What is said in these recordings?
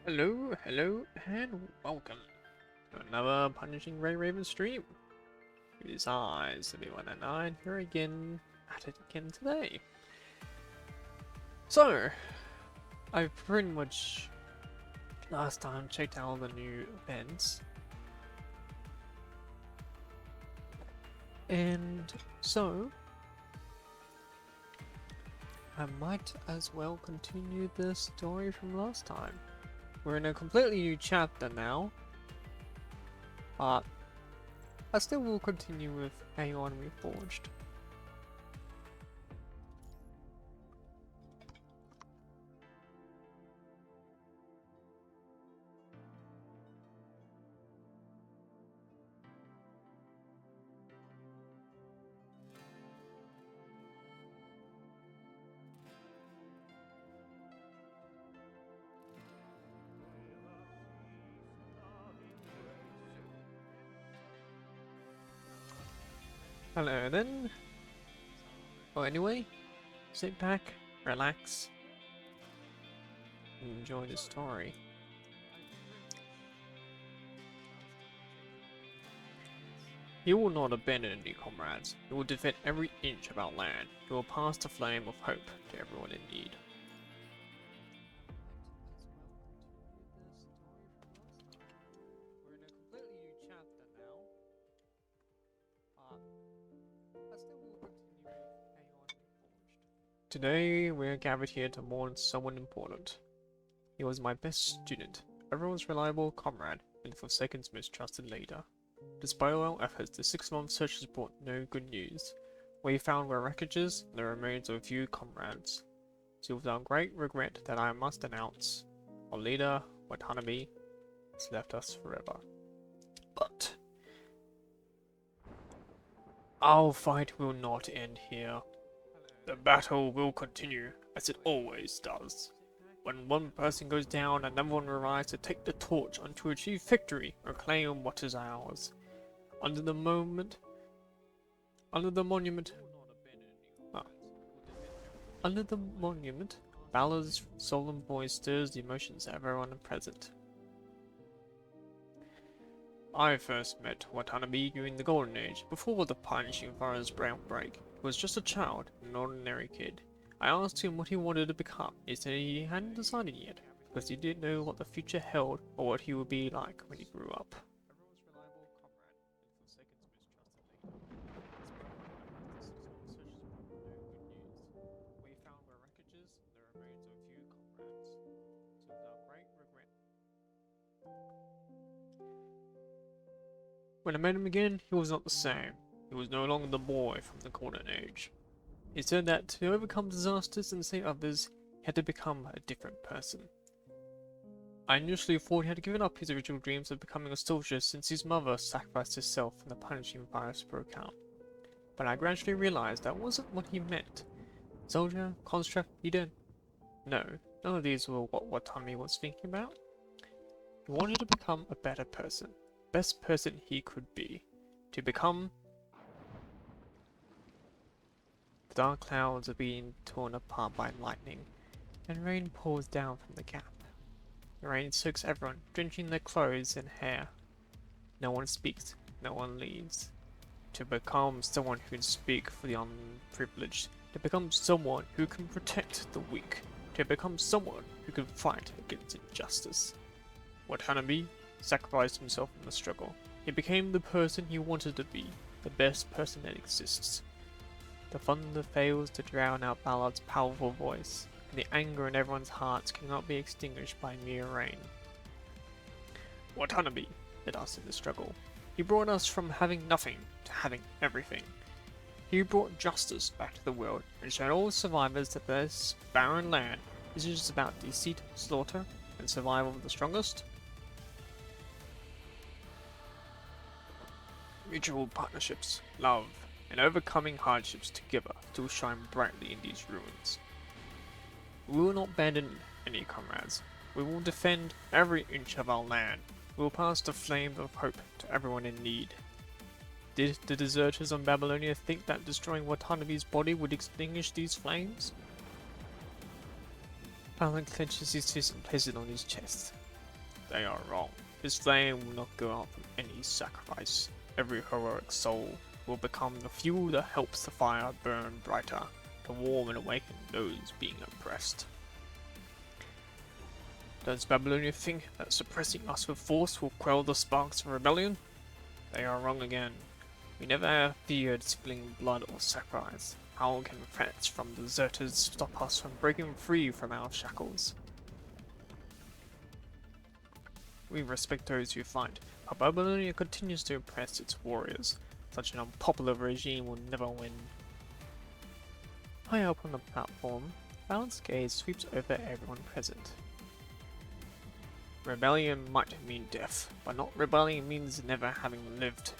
Hello, and welcome to another Punishing Ray Raven stream. It is I, City199, here again, at it again today. So, I pretty much last time checked out the new events. And so, I might as well continue the story from last time. We're in a completely new chapter now, but I still will continue with A1 Reforged. Hello then. Well, anyway, sit back, relax, and enjoy the story. He will not abandon any comrades. He will defend every inch of our land. He will pass the flame of hope to everyone in need. We're in a completely new chapter now. I still will continue with A1 Reforged. Today, we're gathered here to mourn someone important. He was my best student, everyone's reliable comrade, and Forsaken's most trusted leader. Despite all our efforts, the 6-month search has brought no good news. We found were wreckages and the remains of a few comrades. So with our great regret that I must announce, our leader, Watanabe, has left us forever. But our fight will not end here. The battle will continue, as it always does. When one person goes down, another one will rise to take the torch and to achieve victory or claim what is ours. Under the monument, Balor's solemn voice stirs the emotions of everyone present. I first met Watanabe during the Golden Age, before the Punishing Forest outbreak. He was just a child, an ordinary kid. I asked him what he wanted to become. He said he hadn't decided yet, because he didn't know what the future held or what he would be like when he grew up. When I met him again, he was not the same. He was no longer the boy from the Golden Age. He said that to overcome disasters and save others, he had to become a different person. I initially thought he had given up his original dreams of becoming a soldier since his mother sacrificed herself and the punishing virus broke out. But I gradually realized that wasn't what he meant. Soldier, construct, leader? No, none of these were what Watanabe was thinking about. He wanted to become a better person. Best person he could be. To become... The dark clouds are being torn apart by lightning, and rain pours down from the gap. The rain soaks everyone, drenching their clothes and hair. No one speaks, no one leaves. To become someone who can speak for the unprivileged, to become someone who can protect the weak, to become someone who can fight against injustice. Watanabe sacrificed himself in the struggle. He became the person he wanted to be, the best person that exists. The thunder fails to drown out Ballard's powerful voice, and the anger in everyone's hearts cannot be extinguished by mere rain. Watanabe led us in the struggle. He brought us from having nothing to having everything. He brought justice back to the world and showed all survivors that this barren land isn't just about deceit, slaughter, and survival of the strongest. Mutual partnerships, love, and overcoming hardships together still shine brightly in these ruins. We will not abandon any comrades. We will defend every inch of our land. We will pass the flame of hope to everyone in need. Did the deserters on Babylonia think that destroying Watanabe's body would extinguish these flames? Alan clenches his fist and places it on his chest. They are wrong. His flame will not go out from any sacrifice. Every heroic soul will become the fuel that helps the fire burn brighter, to warm and awaken those being oppressed. Does Babylonia think that suppressing us with force will quell the sparks of rebellion? They are wrong again. We never have feared spilling blood or sacrifice. How can threats from deserters stop us from breaking free from our shackles? We respect those who fight, but Babylonia continues to oppress its warriors. Such an unpopular regime will never win. High up on the platform, balanced gaze sweeps over everyone present. Rebellion might mean death, but not rebellion means never having lived.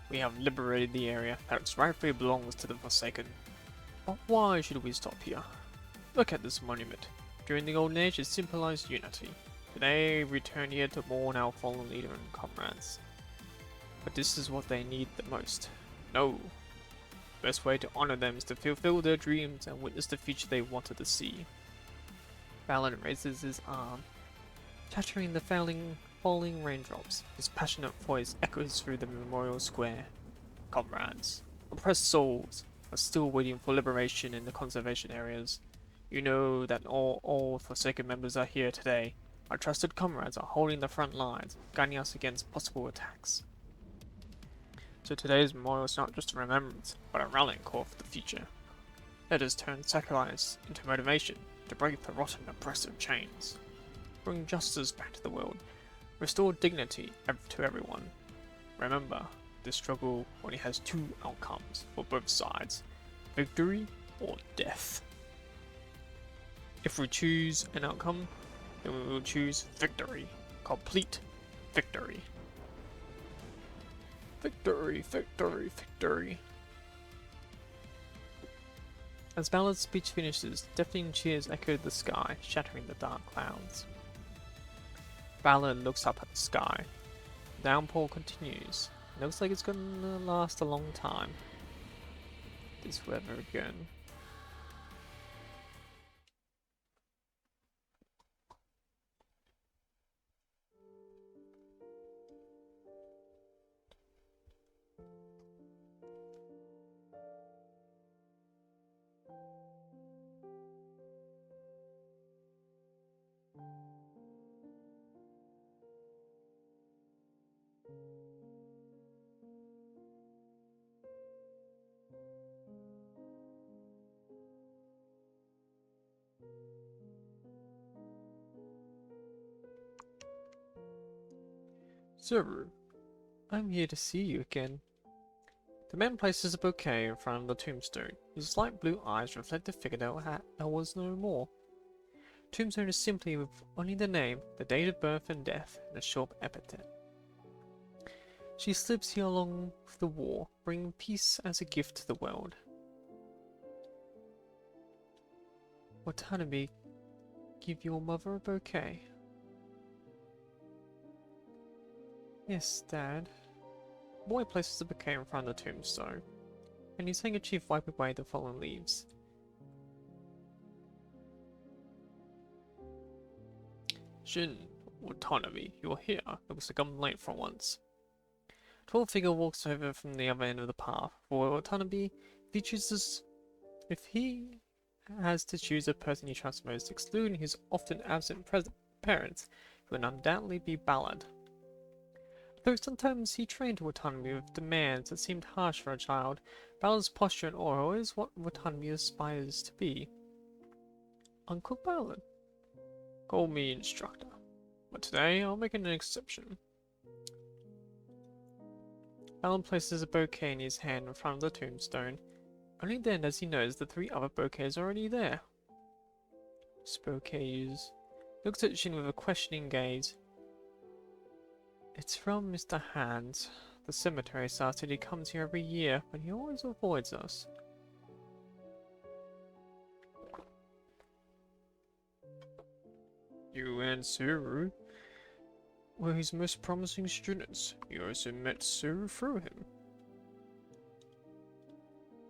We have liberated the area that rightfully belongs to the Forsaken. But why should we stop here? Look at this monument. During the Golden Age, it symbolized unity. Today, we return here to mourn our fallen leader and comrades. But this is what they need the most. No. The best way to honor them is to fulfill their dreams and witness the future they wanted to see. Balin raises his arm, shattering the falling raindrops. His passionate voice echoes through the memorial square. Comrades, oppressed souls are still waiting for liberation in the conservation areas. You know that all Forsaken members are here today. Our trusted comrades are holding the front lines, guiding us against possible attacks. So today's memorial is not just a remembrance, but a rallying call for the future. Let us turn sacrifice into motivation to break the rotten oppressive chains. Bring justice back to the world. Restore dignity to everyone. Remember, this struggle only has two outcomes for both sides: victory or death. If we choose an outcome, then we will choose victory. Complete victory. Victory, victory, victory. As Ballard's speech finishes, deafening cheers echo the sky, shattering the dark clouds. Ballard looks up at the sky. The downpour continues. It looks like it's gonna last a long time. This weather again. Zuru, I'm here to see you again. The man places a bouquet in front of the tombstone. His light blue eyes reflect the figure that was no more. Tombstone is simply with only the name, the date of birth and death, and a short epithet. She slips here along with the war, bringing peace as a gift to the world. Watanabe, give your mother a bouquet. Yes, Dad. The boy places the bouquet in front of the tombstone, and his handkerchief wipes away the fallen leaves. Shin, Watanabe, you're here. Looks like I'm late for once. A tall figure walks over from the other end of the path. For Watanabe, if he has to choose a person he trusts most, excluding his often absent parents, it would undoubtedly be Ballard. Though sometimes he trained Watanabe with demands that seemed harsh for a child, Ballard's posture and aura is what Watanabe aspires to be. Uncle Ballard. Call me instructor, but today I'll make an exception. Ballard places a bouquet in his hand in front of the tombstone. Only then does he notice the three other bouquets already there. This bouquet looks at Shin with a questioning gaze. It's from Mr. Hans. The cemetery staff said he comes here every year, but he always avoids us. You and Suru were his most promising students. You also met Suru through him.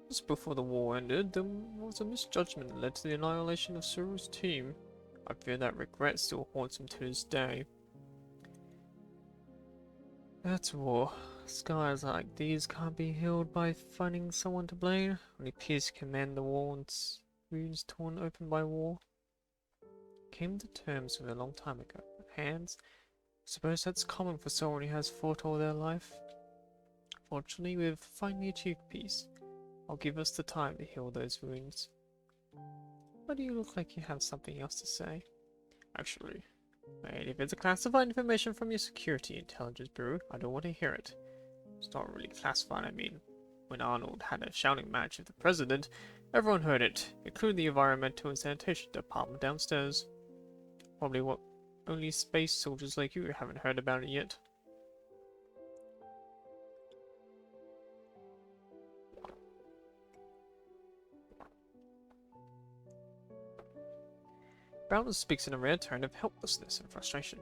Just before the war ended, there was a misjudgment that led to the annihilation of Suru's team. I fear that regret still haunts him to this day. That's war. Skies like these can't be healed by finding someone to blame. Only peace can mend the wounds torn open by war. Came to terms with a long time ago. Hands. Suppose that's common for someone who has fought all their life. Fortunately, we've finally achieved peace. I'll give us the time to heal those wounds. Why do you look like you have something else to say? Actually, wait, if it's a classified information from your security intelligence bureau, I don't want to hear it. It's not really classified, I mean. When Arnold had a shouting match with the president, everyone heard it, including the environmental and sanitation department downstairs. Probably what only space soldiers like you haven't heard about it yet. Brown speaks in a rare tone of helplessness and frustration.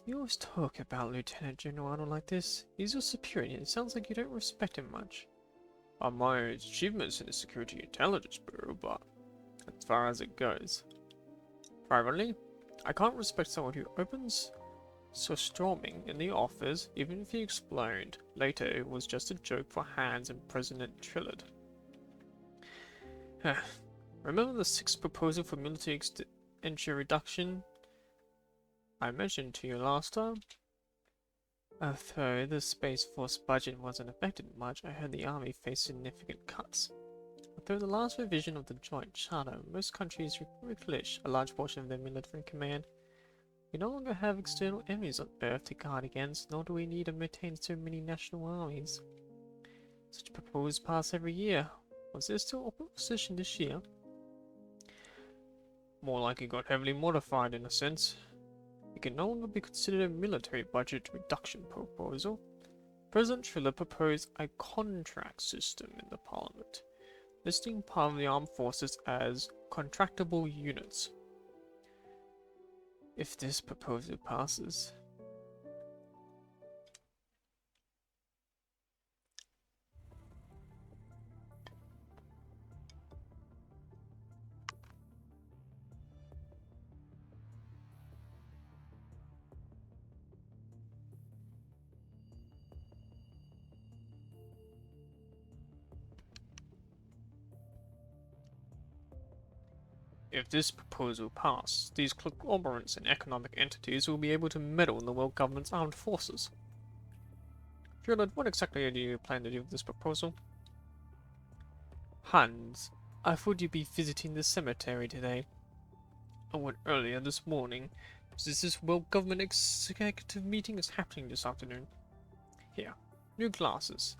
You always talk about Lieutenant General Arnold like this. He's your superior, and it sounds like you don't respect him much. I admire his achievements in the Security Intelligence Bureau, but as far as it goes. Privately, I can't respect someone who opens so storming in the office, even if he explained later it was just a joke for Hans and President Trillard. Remember the sixth proposal for military expenditure reduction I mentioned to you last time? Although the Space Force budget wasn't affected much, I heard the Army faced significant cuts. Although the last revision of the Joint Charter, most countries relinquish a large portion of their military command. We no longer have external enemies on Earth to guard against, nor do we need to maintain so many national armies. Such proposals pass every year. Was there still opposition this year? More like it got heavily modified in a sense. It can no longer be considered a military budget reduction proposal. President Triller proposed a contract system in the Parliament, listing part of the armed forces as contractable units. If this proposal passes, these conglomerates and economic entities will be able to meddle in the world government's armed forces. Trillard, what exactly do you plan to do with this proposal? Hans, I thought you'd be visiting the cemetery today. I went earlier this morning. This world government executive meeting is happening this afternoon. Here, new glasses.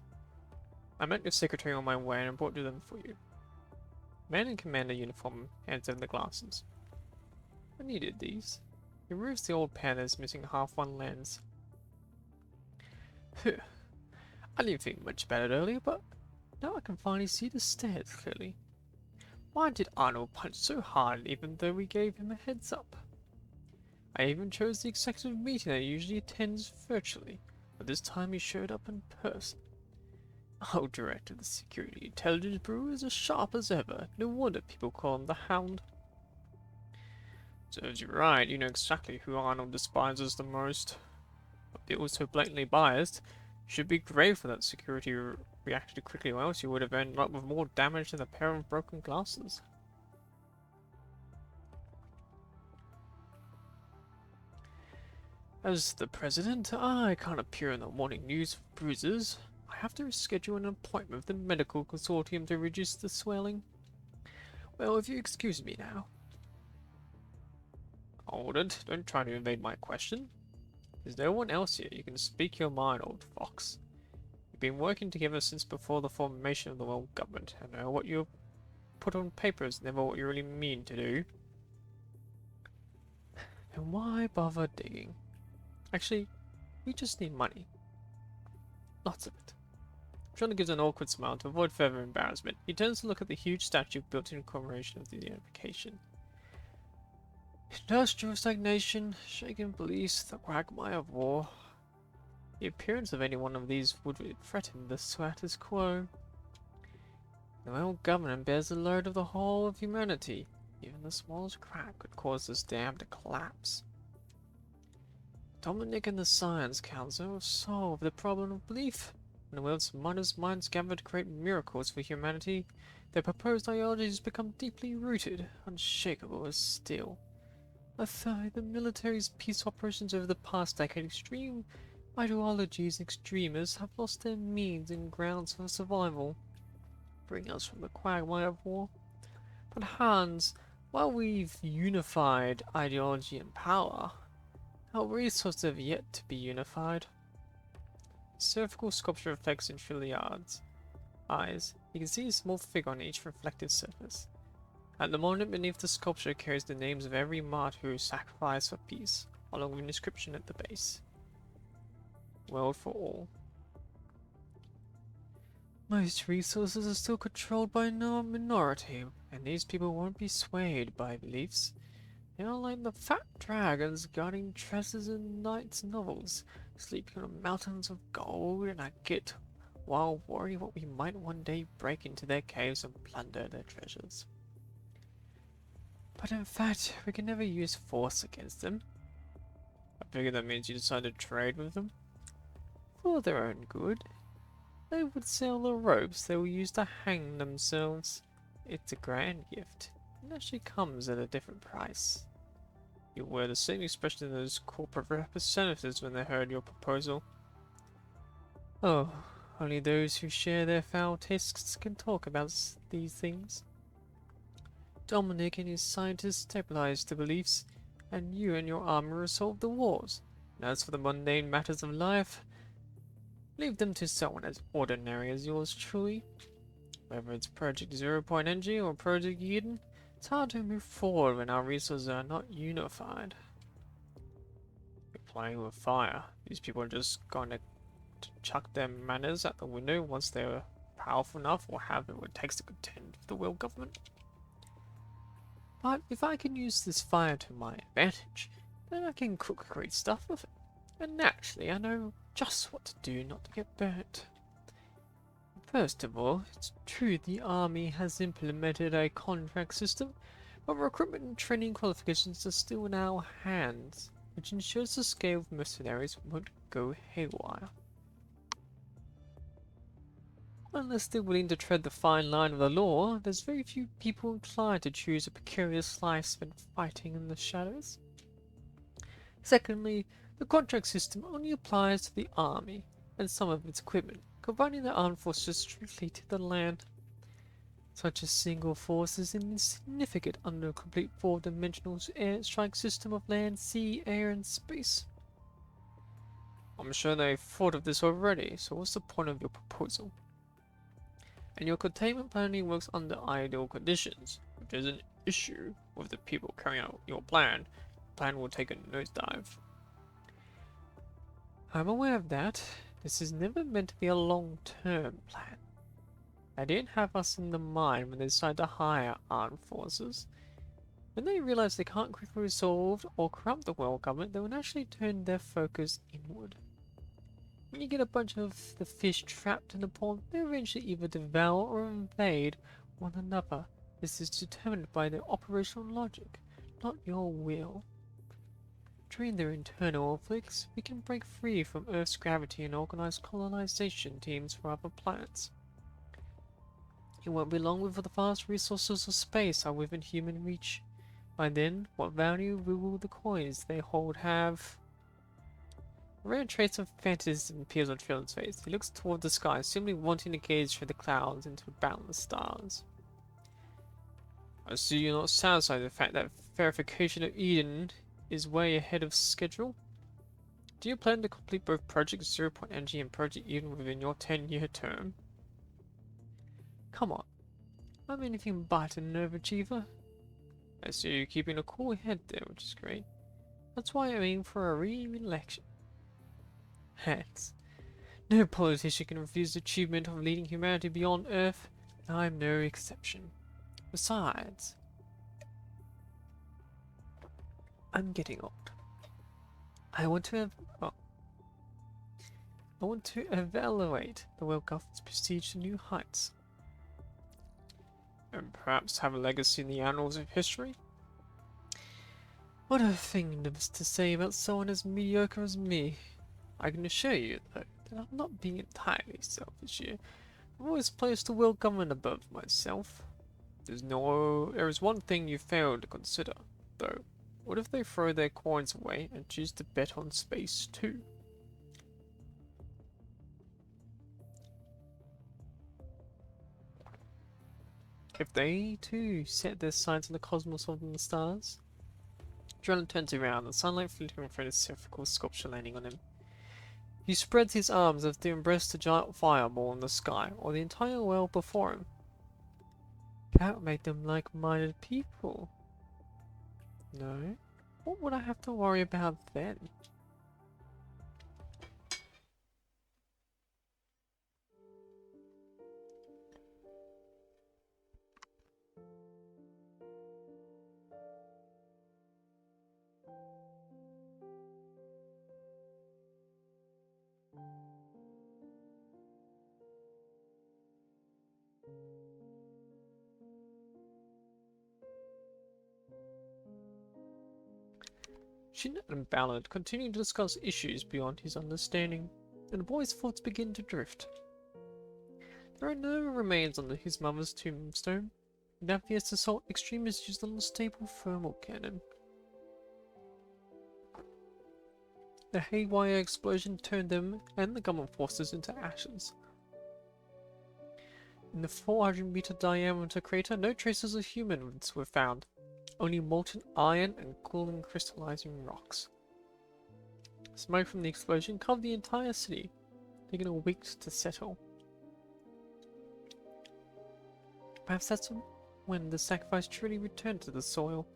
I met your secretary on my way and brought them for you. Man in commander uniform hands over the glasses. I needed these. He removes the old panels, missing half one lens. Phew. I didn't think much about it earlier, but now I can finally see the stairs clearly. Why did Arnold punch so hard even though we gave him a heads up? I even chose the executive meeting that he usually attends virtually, but this time he showed up in person. Oh, Director of the Security Intelligence Bureau is as sharp as ever. No wonder people call him the Hound. Serves you right, you know exactly who Arnold despises the most. But be also blatantly biased. You should be grateful that security reacted quickly, or else you would have ended up with more damage than a pair of broken glasses. As the President, I can't appear in the morning news with bruises. I have to reschedule an appointment with the medical consortium to reduce the swelling. Well, if you excuse me now. Hold it, don't try to evade my question. There's no one else here. You can speak your mind, old fox. We've been working together since before the formation of the world government. I know what you put on paper is never what you really mean to do. Then why bother digging? Actually, we just need money. Lots of it. Triller gives an awkward smile to avoid further embarrassment. He turns to look at the huge statue built in commemoration of the unification. Industrial stagnation, shaken police, the quagmire of war. The appearance of any one of these would threaten the status quo. The world government bears the load of the whole of humanity. Even the smallest crack could cause this dam to collapse. Dominic and the Science Council have solved the problem of belief. When the world's smartest minds gather to create miracles for humanity, their proposed ideologies become deeply rooted, unshakable as steel. Although the military's peace operations over the past decade, extreme ideologies and extremists have lost their means and grounds for survival, freeing us from the quagmire of war. But Hans, while we've unified ideology and power, our resources have yet to be unified. Cervical sculpture reflects in Trilliard's eyes. You can see a small figure on each reflective surface. At the monument beneath the sculpture carries the names of every martyr who sacrificed for peace, along with an inscription at the base. World for all. Most resources are still controlled by a minority, and these people won't be swayed by beliefs. They are like the fat dragons guarding treasures in Knight's novels, sleeping on mountains of gold and agate, while worrying what we might one day break into their caves and plunder their treasures. But in fact, we can never use force against them. I figure that means you decide to trade with them. For their own good. They would sell the ropes they will use to hang themselves. It's a grand gift. It actually comes at a different price. You wear the same expression as those corporate representatives when they heard your proposal. Oh, only those who share their foul tastes can talk about these things. Dominic and his scientists stabilize the beliefs, and you and your army resolve the wars. And as for the mundane matters of life, leave them to someone as ordinary as yours truly. Whether it's Project 0 Point Energy or Project Eden, it's hard to move forward when our resources are not unified. You're playing with fire. These people are just going to chuck their manners out the window once they're powerful enough or have what it takes to contend with the world government. But if I can use this fire to my advantage, then I can cook great stuff with it. And naturally, I know just what to do not to get burnt. First of all, it's true the army has implemented a contract system, but recruitment and training qualifications are still in our hands, which ensures the scale of mercenaries won't go haywire. Unless they're willing to tread the fine line of the law, there's very few people inclined to choose a precarious life spent fighting in the shadows. Secondly, the contract system only applies to the army and some of its equipment, confining the armed forces strictly to the land. Such a single force is insignificant under a complete four-dimensional airstrike system of land, sea, air, and space. I'm sure they've thought of this already, so what's the point of your proposal? And your containment plan only works under ideal conditions. If there's an issue with the people carrying out your plan, the plan will take a nosedive. I'm aware of that. This is never meant to be a long-term plan. They didn't have us in the mind when they decided to hire armed forces. When they realize they can't quickly resolve or corrupt the world government, they will naturally turn their focus inward. When you get a bunch of the fish trapped in a pond, they eventually either devour or invade one another. This is determined by their operational logic, not your will. During their internal conflicts, we can break free from Earth's gravity and organize colonization teams for other planets. It won't be long before the vast resources of space are within human reach. By then, what value will the coins they hold have? A rare trace of fantasy appears on Trillard's face. He looks toward the sky, simply wanting to gaze through the clouds into boundless stars. I see you're not satisfied with the fact that verification of Eden is way ahead of schedule. Do you plan to complete both Project 0 Point Energy and Project Eden within your 10-year term? Come on, I'm anything but an overachiever. I see you keeping a cool head there, which is great. That's why I'm aiming for a re-election. Heads. No politician can refuse the achievement of leading humanity beyond Earth, and I'm no exception. Besides, I'm getting old. I want to evaluate the world government's prestige to new heights. And perhaps have a legacy in the annals of history? What a thing to say about someone as mediocre as me. I can assure you, though, that I'm not being entirely selfish here. I've always placed the will government above myself. There is one thing you fail to consider, though. What if they throw their coins away and choose to bet on space too? If they too set their sights on the cosmos of the stars? Drellin turns around, the sunlight filtering through the spherical sculpture landing on him. He spreads his arms as if to embrace the giant fireball in the sky, or the entire world before him. That would make them like-minded people. No? What would I have to worry about then? Shin and Ballard continue to discuss issues beyond his understanding, and the boy's thoughts begin to drift. There are no remains on his mother's tombstone, and Navia's assault extremists used an unstable thermal cannon. The haywire explosion turned them and the government forces into ashes. In the 400-meter diameter crater, no traces of humans were found. Only molten iron and cooling crystallizing rocks. Smoke from the explosion covered the entire city, taking a week to settle. Perhaps that's when the sacrifice truly returned to the soil.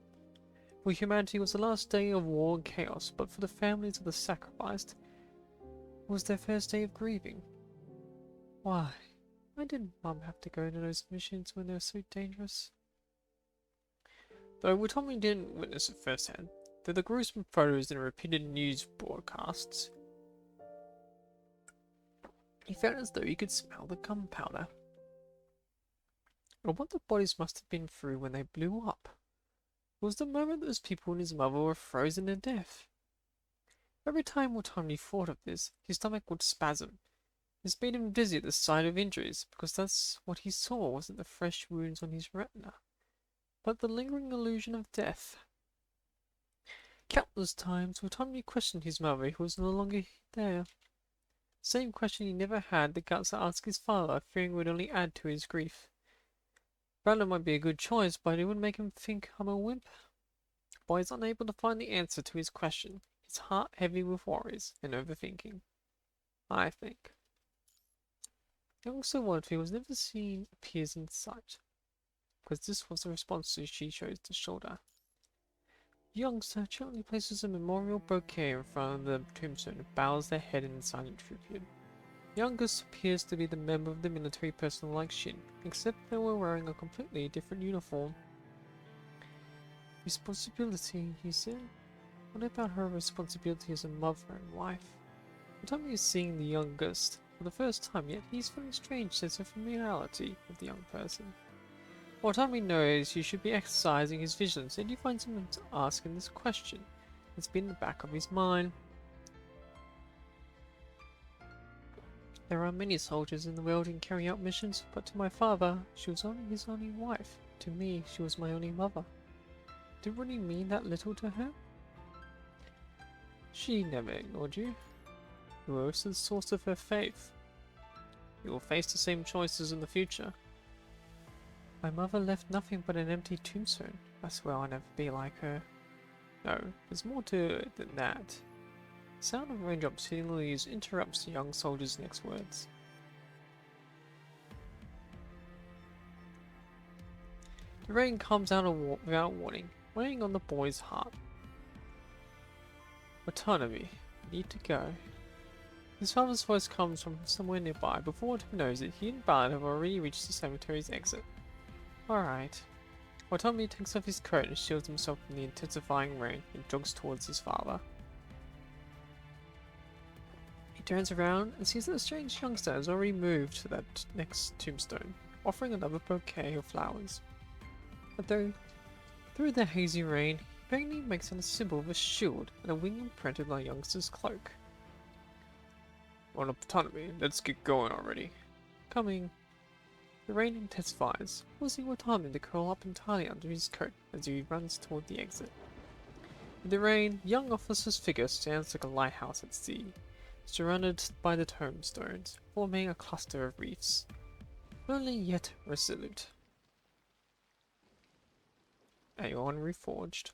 For humanity, it was the last day of war and chaos, but for the families of the sacrificed, it was their first day of grieving. Why? Why did Mum have to go to those missions when they were so dangerous? Though Watomi didn't witness it firsthand, through the gruesome photos and repeated news broadcasts, he felt as though he could smell the gunpowder. Or what the bodies must have been through when they blew up. It was the moment those people and his mother were frozen to death. Every time Watomi thought of this, his stomach would spasm. This made him dizzy at the sight of injuries, because that's what he saw wasn't the fresh wounds on his retina, but the lingering illusion of death. Countless times Watomi questioned his mother who was no longer there. The same question he never had the guts to ask his father, fearing it would only add to his grief. Brandon might be a good choice, but it would make him think I'm a wimp. The boy is unable to find the answer to his question, his heart heavy with worries and overthinking. I think. Young Sir Wonderful was never seen appears in sight, because this was the response she chose to shoulder. The youngster gently places a memorial bouquet in front of the tombstone and bows their head in silent tribute. The youngest appears to be the member of the military personnel like Shin, except they were wearing a completely different uniform. Responsibility, he said. What about her responsibility as a mother and wife? Watomi is seeing the youngest for the first time, yet he's feeling a strange sense of familiarity with the young person. Watomi knows he should be exercising his vigilance, and he finds him asking this question. It's been in the back of his mind. There are many soldiers in the world and carry out missions, but to my father, she was only his only wife. To me, she was my only mother. Did it really mean that little to her? She never ignored you. You were also the source of her faith. You will face the same choices in the future. My mother left nothing but an empty tombstone. I swear I'll never be like her. No, there's more to it than that. The sound of raindrops hitting the leaves interrupts the young soldier's next words. The rain comes out without warning, weighing on the boy's heart. Autonomy. Need to go. His father's voice comes from somewhere nearby. Before he knows it, he and Ballard have already reached the cemetery's exit. Alright. Watomi takes off his coat and shields himself from the intensifying rain and jogs towards his father. He turns around and sees that a strange youngster has already moved to that next tombstone, offering another bouquet of flowers. But through the hazy rain, Apparently makes it a symbol of a shield and a wing imprinted on a youngster's cloak. On autonomy, let's get going already. Coming. The rain intensifies, forcing Watanabe to curl up entirely under his coat as he runs toward the exit. In the rain, the young officer's figure stands like a lighthouse at sea, surrounded by the tombstones, forming a cluster of reefs. Lonely yet resolute. Aeon Reforged.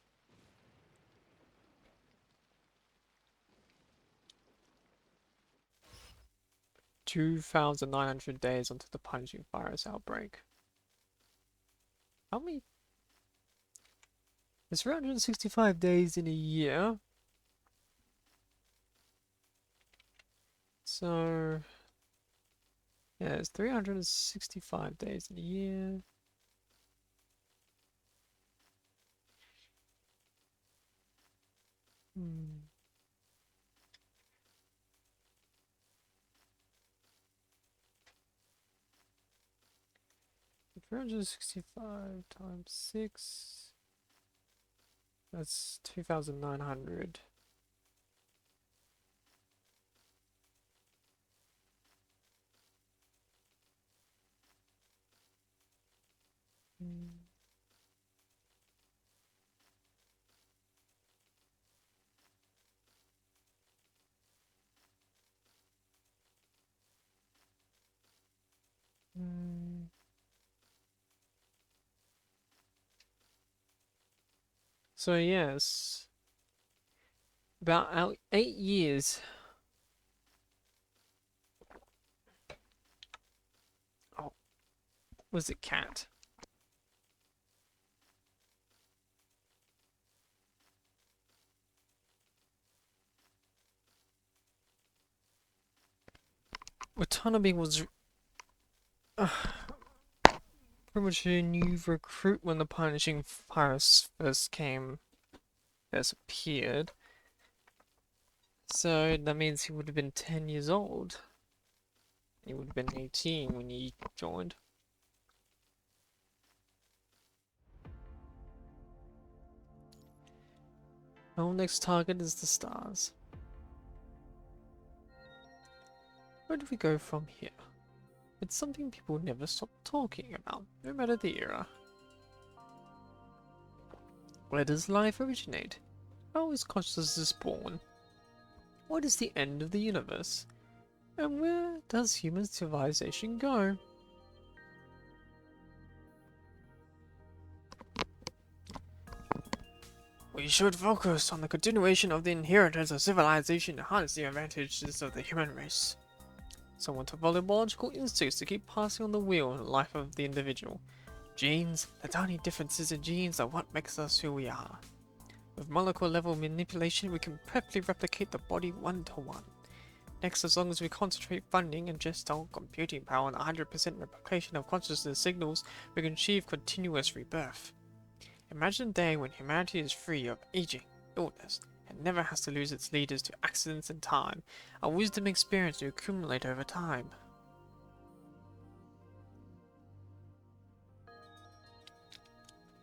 2,900 days until the punishing virus outbreak. How many? There's 365 days in a year. So, yeah, it's 365 days in a year. Hmm. 365 times 6. That's 2,900. So yes, about 8 years. Oh, was it cat? Watanabe was pretty much a new recruit when the punishing virus first appeared. So that means he would have been 10 years old. He would have been 18 when he joined. Our next target is the stars. Where do we go from here? It's something people never stop talking about, no matter the era. Where does life originate? How is consciousness born? What is the end of the universe? And where does human civilization go? We should focus on the continuation of the inheritance of civilization to harness the advantages of the human race. Someone to follow biological instincts to keep passing on the wheel in the life of the individual. Genes, the tiny differences in genes are what makes us who we are. With molecule level manipulation, we can perfectly replicate the body one to one. Next, as long as we concentrate funding and just our computing power on 100% replication of consciousness signals, we can achieve continuous rebirth. Imagine a day when humanity is free of aging, illness, and never has to lose its leaders to accidents and time, a wisdom experience to accumulate over time.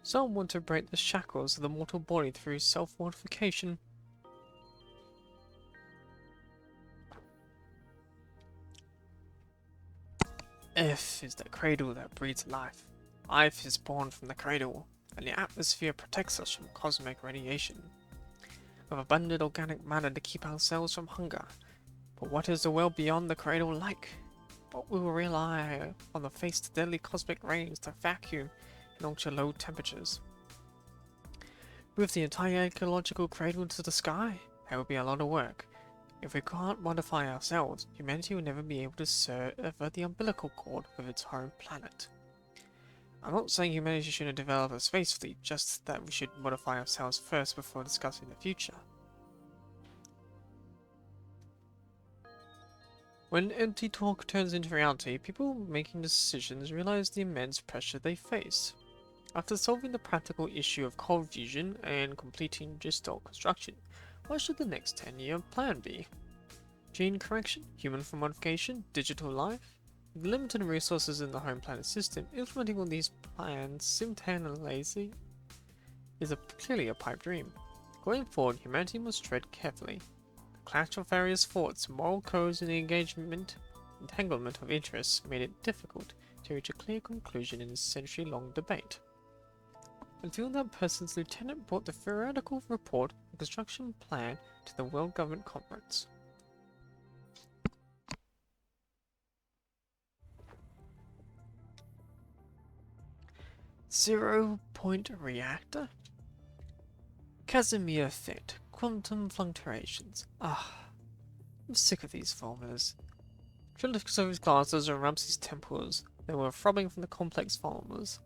Some want to break the shackles of the mortal body through self-mortification. F is the cradle that breeds life. Life is born from the cradle, and the atmosphere protects us from cosmic radiation. We have abundant organic matter to keep ourselves from hunger. But what is the world beyond the cradle like? What will rely on the face of deadly cosmic rains to vacuum in ultra-low temperatures? With the entire ecological cradle to the sky, that would be a lot of work. If we can't modify ourselves, humanity will never be able to sever the umbilical cord with its home planet. I'm not saying humanity shouldn't develop a space fleet, just that we should modify ourselves first before discussing the future. When empty talk turns into reality, people making decisions realize the immense pressure they face. After solving the practical issue of cold fusion and completing Gestalt construction, what should the next 10-year plan be? Gene correction, human form modification, digital life? With limited resources in the home planet system, implementing all these plans simultaneously is clearly a pipe dream. Going forward, humanity must tread carefully. The clash of various thoughts, moral codes, and the entanglement of interests made it difficult to reach a clear conclusion in this century-long debate. Until that person's lieutenant brought the theoretical report and construction plan to the World Government Conference. Zero-point reactor? Casimir effect. Quantum fluctuations. I'm sick of these formulas. Trill lifts over his glasses and rubs his temples. They were throbbing from the complex formulas.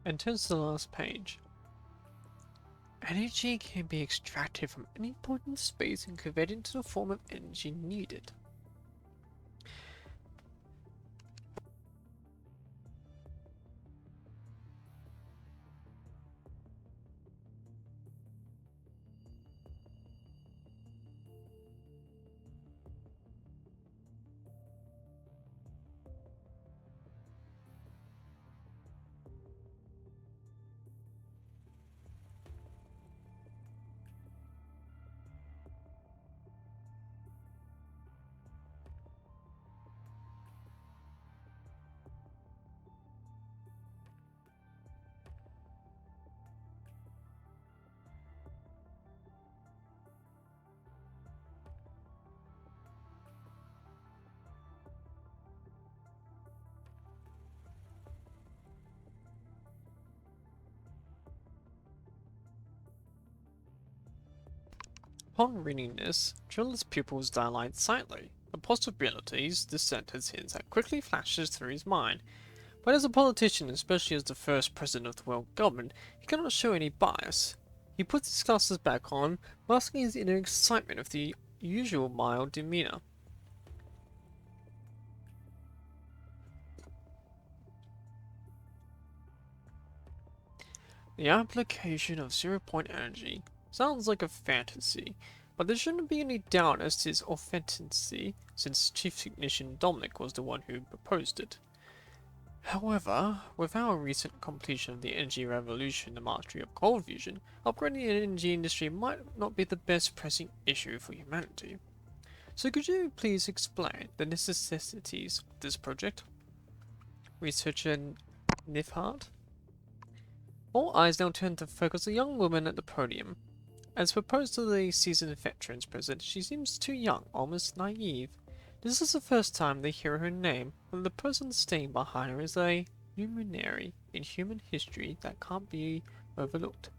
And turns to the last page. Energy can be extracted from any point in space and converted into the form of energy needed. Upon reading this, Trill's pupils dilate slightly. The possibilities this sentence hints at quickly flashes through his mind. But as a politician, especially as the first president of the world government, he cannot show any bias. He puts his glasses back on, masking his inner excitement with the usual mild demeanor. The application of zero-point energy sounds like a fantasy, but there shouldn't be any doubt as to its authenticity, since Chief Technician Dominic was the one who proposed it. However, with our recent completion of the energy revolution and the mastery of cold fusion, upgrading the energy industry might not be the best pressing issue for humanity. So could you please explain the necessities of this project? Researcher Nifhart? All eyes now turn to focus on the young woman at the podium. As proposed to the seasoned veterans present, she seems too young, almost naive. This is the first time they hear her name, and the person staying behind her is a luminary in human history that can't be overlooked.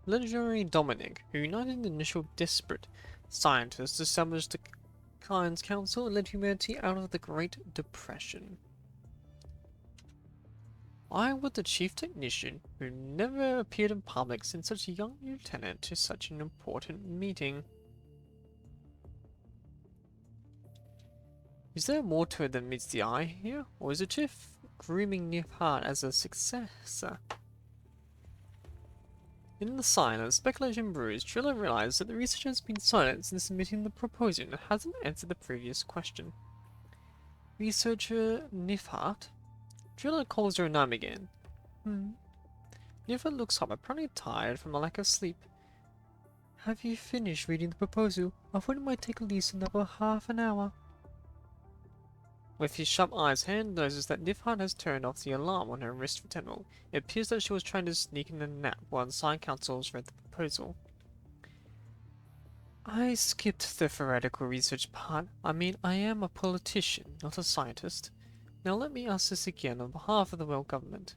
Legendary Dominic, who united the initial disparate scientists, established the Clients Council and led humanity out of the Great Depression. Why would the chief technician, who never appeared in public, send such a young lieutenant to such an important meeting? Is there more to it than meets the eye here, or is the chief grooming Nifhard as a successor? In the silence, speculation brews. Trilla realized that the researcher has been silent since submitting the proposal and hasn't answered the previous question. Researcher Nifhard? Trilla calls her name again. Nifhard looks up, apparently tired from a lack of sleep. Have you finished reading the proposal? I thought it might take at least another half an hour. With his sharp eyes, Hand notices that Nifhard has turned off the alarm on her wrist terminal. It appears that she was trying to sneak in a nap while the side councils read the proposal. I skipped the theoretical research part. I mean, I am a politician, not a scientist. Now let me ask this again on behalf of the world government.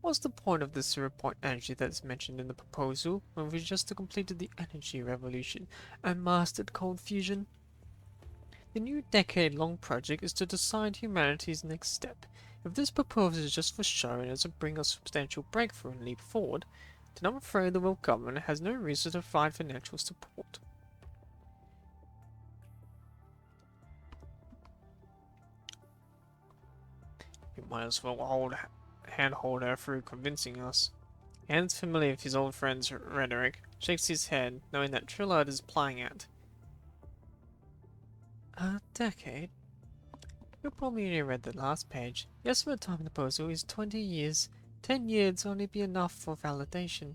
What's the point of the zero-point energy that is mentioned in the proposal when we just completed the energy revolution and mastered cold fusion? The new decade-long project is to decide humanity's next step. If this proposal is just for show and doesn't bring a substantial breakthrough and leap forward, then I'm afraid the world government has no reason to provide financial support. You might as well handhold her through convincing us. Hand's familiar with his old friend's rhetoric, shakes his head, knowing that Trillard is playing it. A decade? You probably only read the last page. The estimate time in the proposal is 20 years. 10 years will only be enough for validation.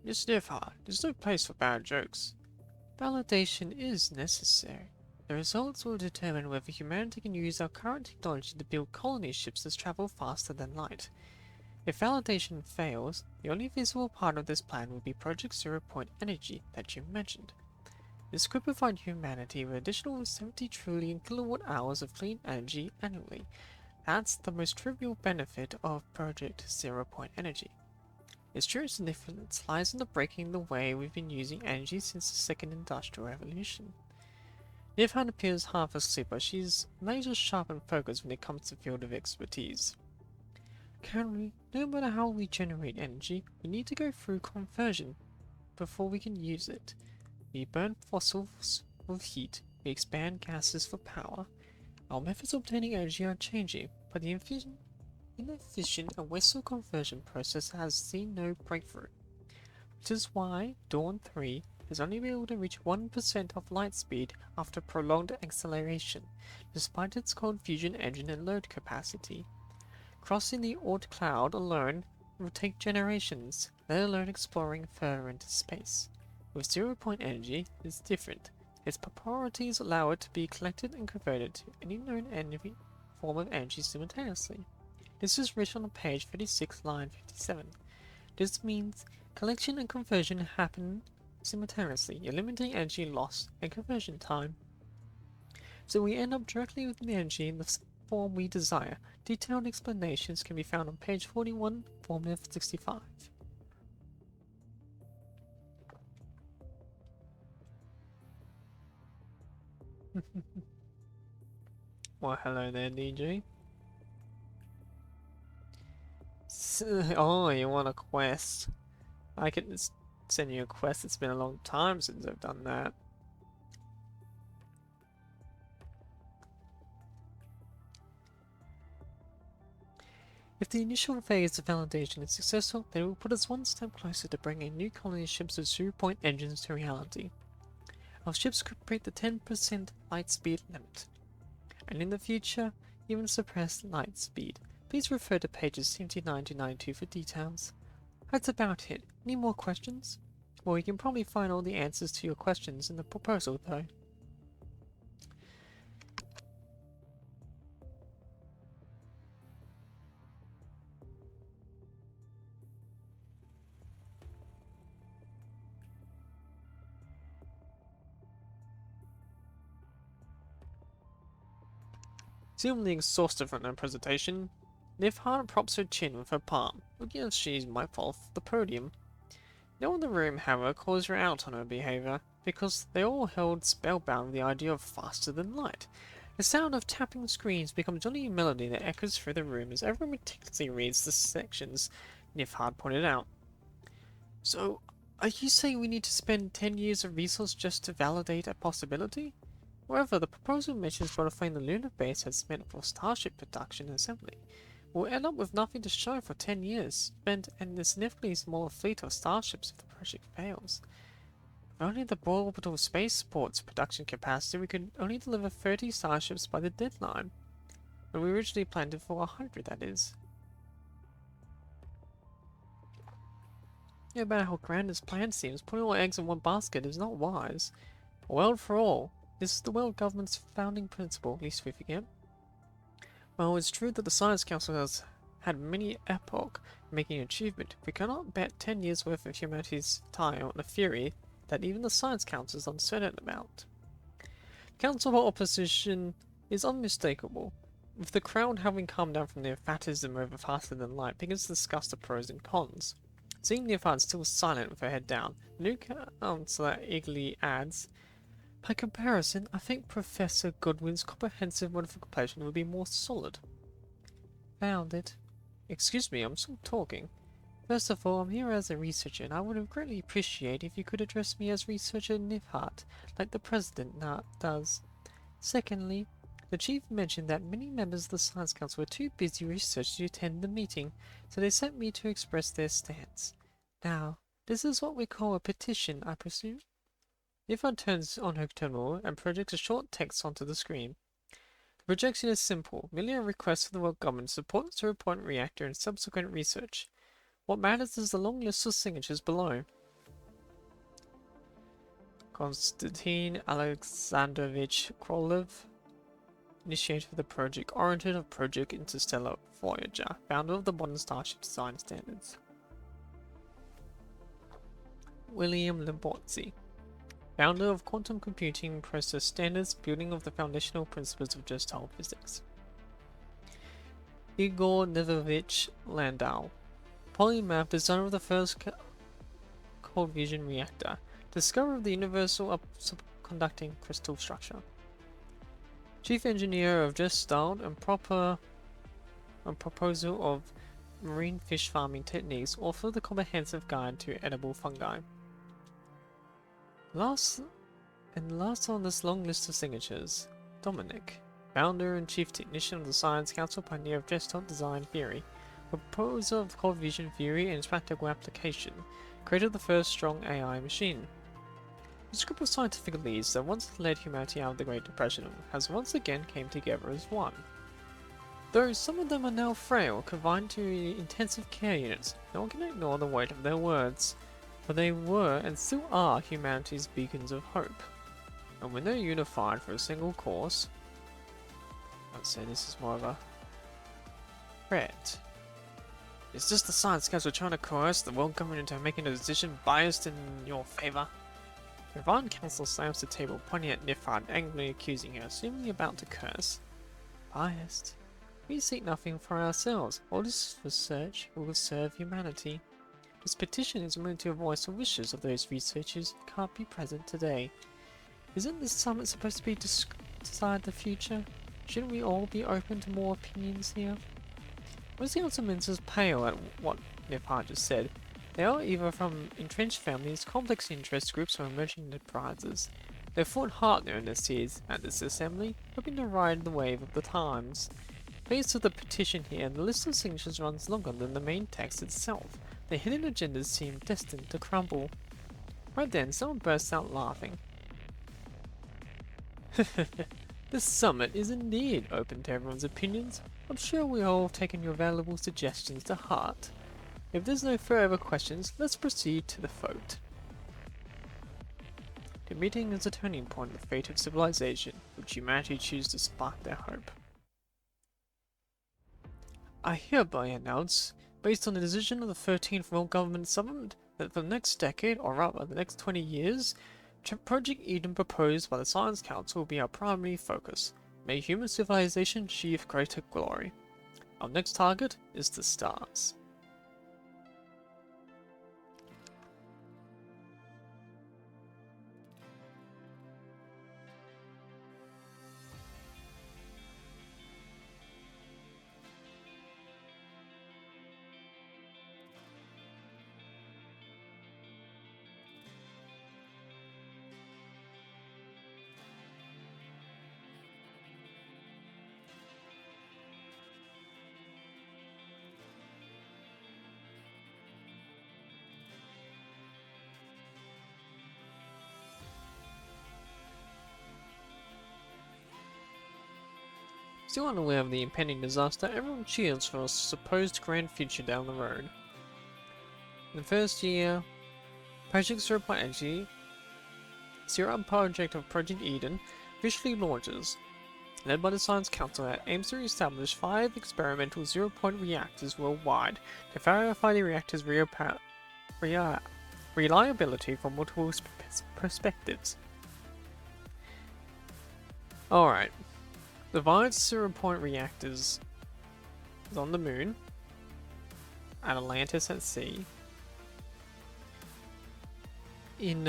Miss Nifhard, there's no place for bad jokes. Validation is necessary. The results will determine whether humanity can use our current technology to build colony ships that travel faster than light. If validation fails, the only visible part of this plan will be Project Zero-Point Energy that you mentioned. This could provide humanity with additional 70 trillion kilowatt hours of clean energy annually. That's the most trivial benefit of Project Zero-Point Energy. Its true significance lies in the breaking the way we've been using energy since the Second Industrial Revolution. Nifhard appears half asleep, but she's laser sharp and focused when it comes to field of expertise. Currently, no matter how we generate energy, we need to go through conversion before we can use it. We burn fossils with heat, we expand gases for power. Our methods of obtaining energy are changing, but the inefficient and wasteful conversion process has seen no breakthrough. Which is why Dawn 3 has only been able to reach 1% of light speed after prolonged acceleration, despite its cold fusion engine and load capacity. Crossing the Oort cloud alone will take generations, let alone exploring further into space. With zero-point energy, it's different. Its properties allow it to be collected and converted to any known form of energy simultaneously. This is written on page 36, line 57. This means collection and conversion happen simultaneously, eliminating energy loss and conversion time. So we end up directly with the energy in the form we desire. Detailed explanations can be found on page 41, formula 65. Well, hello there, DJ. Oh, you want a quest? I can send you a quest. It's been a long time since I've done that. If the initial phase of validation is successful, then it will put us one step closer to bringing new colony ships with zero-point engines to reality. Our ships could break the 10% light speed limit, and in the future, even suppress light speed. Please refer to pages 79 to 92 for details. That's about it. Any more questions? Well, you can probably find all the answers to your questions in the proposal, though. Seemingly exhausted from her presentation, Nifhard props her chin with her palm, looking as she's might fall off the podium. No one in the room, however, calls her out on her behaviour, because they all held spellbound the idea of faster than light. The sound of tapping screens becomes only a melody that echoes through the room as everyone meticulously reads the sections Nifhard pointed out. So, are you saying we need to spend 10 years of research just to validate a possibility? However, the proposal mentions modifying the lunar base as meant for starship production and assembly. We'll end up with nothing to show for 10 years spent and a significantly smaller fleet of starships if the project fails. If only the broad orbital spaceport's production capacity, we could only deliver 30 starships by the deadline. When we originally planned it for 100, that is. No matter how grand this plan seems, putting all eggs in one basket is not wise. A world for all. This is the world government's founding principle, least we forget. While it's true that the Science Council has had many epoch making achievement, we cannot bet 10 years worth of humanity's time on a theory that even the Science Council is uncertain about. The Council of Opposition is unmistakable, with the crowd having calmed down from their fatism over faster than light begins to discuss the pros and cons. Seeing Neophyte still silent with her head down, the new councillor eagerly adds, by comparison, I think Professor Goodwin's comprehensive modification would be more solid. Found it. Excuse me, I'm still talking. First of all, I'm here as a researcher, and I would have greatly appreciate if you could address me as Researcher Nifhat, like the President does. Secondly, the Chief mentioned that many members of the Science Council were too busy researching to attend the meeting, so they sent me to express their stance. Now, this is what we call a petition, I presume? Nifhat turns on her terminal and projects a short text onto the screen. The projection is simple, merely a request for the world government to support the zero-point reactor and subsequent research. What matters is the long list of signatures below. Konstantin Alexandrovich Krolov, initiator of the project-oriented of Project Interstellar Voyager, founder of the modern starship design standards. William Lebotzi, founder of quantum computing process standards, building of the foundational principles of gestalt physics. Igor Nevovich Landau, polymath, designer of the first cold fusion reactor, discoverer of the universal superconducting crystal structure. Chief engineer of Gestalt and proposal of marine fish farming techniques, author of the comprehensive guide to edible fungi. Last on this long list of signatures, Dominic, founder and chief technician of the Science Council, pioneer of Gestalt design theory, proposer of cold fusion theory and its practical application, creator of the first strong AI machine. This group of scientific leads that once led humanity out of the Great Depression has once again came together as one. Though some of them are now frail, confined to intensive care units, no one can ignore the weight of their words, for they were and still are humanity's beacons of hope. And when they're unified for a single cause, I'd say this is more of a threat. Is this the Science Council trying to coerce the world government into making a decision biased in your favor? The Divine Council slams the table, pointing at Nifhat, angrily accusing her, seemingly about to curse. Biased? We seek nothing for ourselves. All this research will serve humanity. This petition is meant to voice the wishes of those researchers who can't be present today. Isn't this summit supposed to be decide the future? Shouldn't we all be open to more opinions here? Most the answer ministers pale at what Nifhat just said. They are either from entrenched families, complex interest groups, or emerging enterprises. They fought hard during their seats at this assembly, hoping to ride the wave of the times. Faced with the petition here, the list of signatures runs longer than the main text itself. The hidden agendas seem destined to crumble. Right then, someone bursts out laughing. This summit is indeed open to everyone's opinions. I'm sure we all have taken your valuable suggestions to heart. If there's no further questions, let's proceed to the vote. The meeting is a turning point in the fate of civilization, which humanity chooses to spark their hope. I hereby announce, based on the decision of the 13th World Government Summit, that for the next decade, or rather the next 20 years, Project Eden proposed by the Science Council will be our primary focus. May human civilization achieve greater glory. Our next target is the stars. Still unaware of the impending disaster, everyone cheers for a supposed grand future down the road. In the first year, Project Zero Point Energy, Zero Project of Project Eden, officially launches. Led by the Science Council, that aims to establish 5 experimental zero-point reactors worldwide to verify the reactor's reliability from multiple perspectives. Alright, the VODS zero-point reactors is on the moon, at Atlantis at sea, in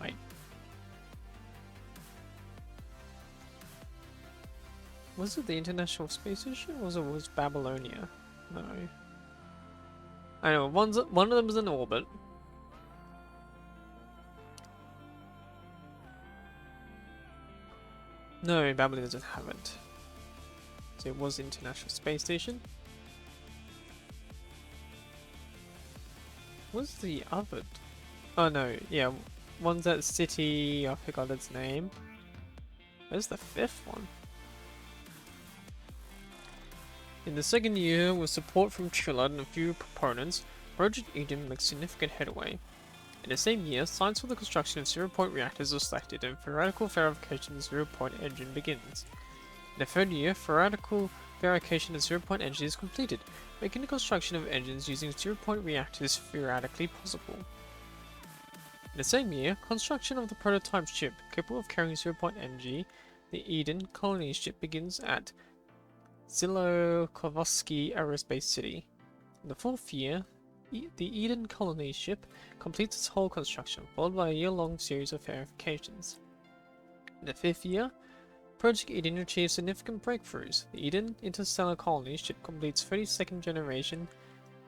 wait. Was it the International Space Station, or was Babylonia? No. I know, one of them is in orbit. No, Babylonia doesn't have it. So it was the International Space Station. What's the other? Oh no, yeah, one's that city, I forgot its name. Where's the 5th one? In the second year, with support from Chillard and a few proponents, Project Eden makes significant headway. In the same year, science for the construction of zero-point reactors is selected and theoretical verification of the zero-point engine begins. In the third year, theoretical verification of zero-point engine is completed, making the construction of engines using zero-point reactors theoretically possible. In the same year, construction of the prototype ship capable of carrying zero-point energy, the Eden colony ship, begins at Zilokovsky Aerospace City. In the fourth year, the Eden colony ship completes its whole construction, followed by a year-long series of verifications. In the fifth year, Project Eden achieves significant breakthroughs. The Eden interstellar colony ship completes 32nd generation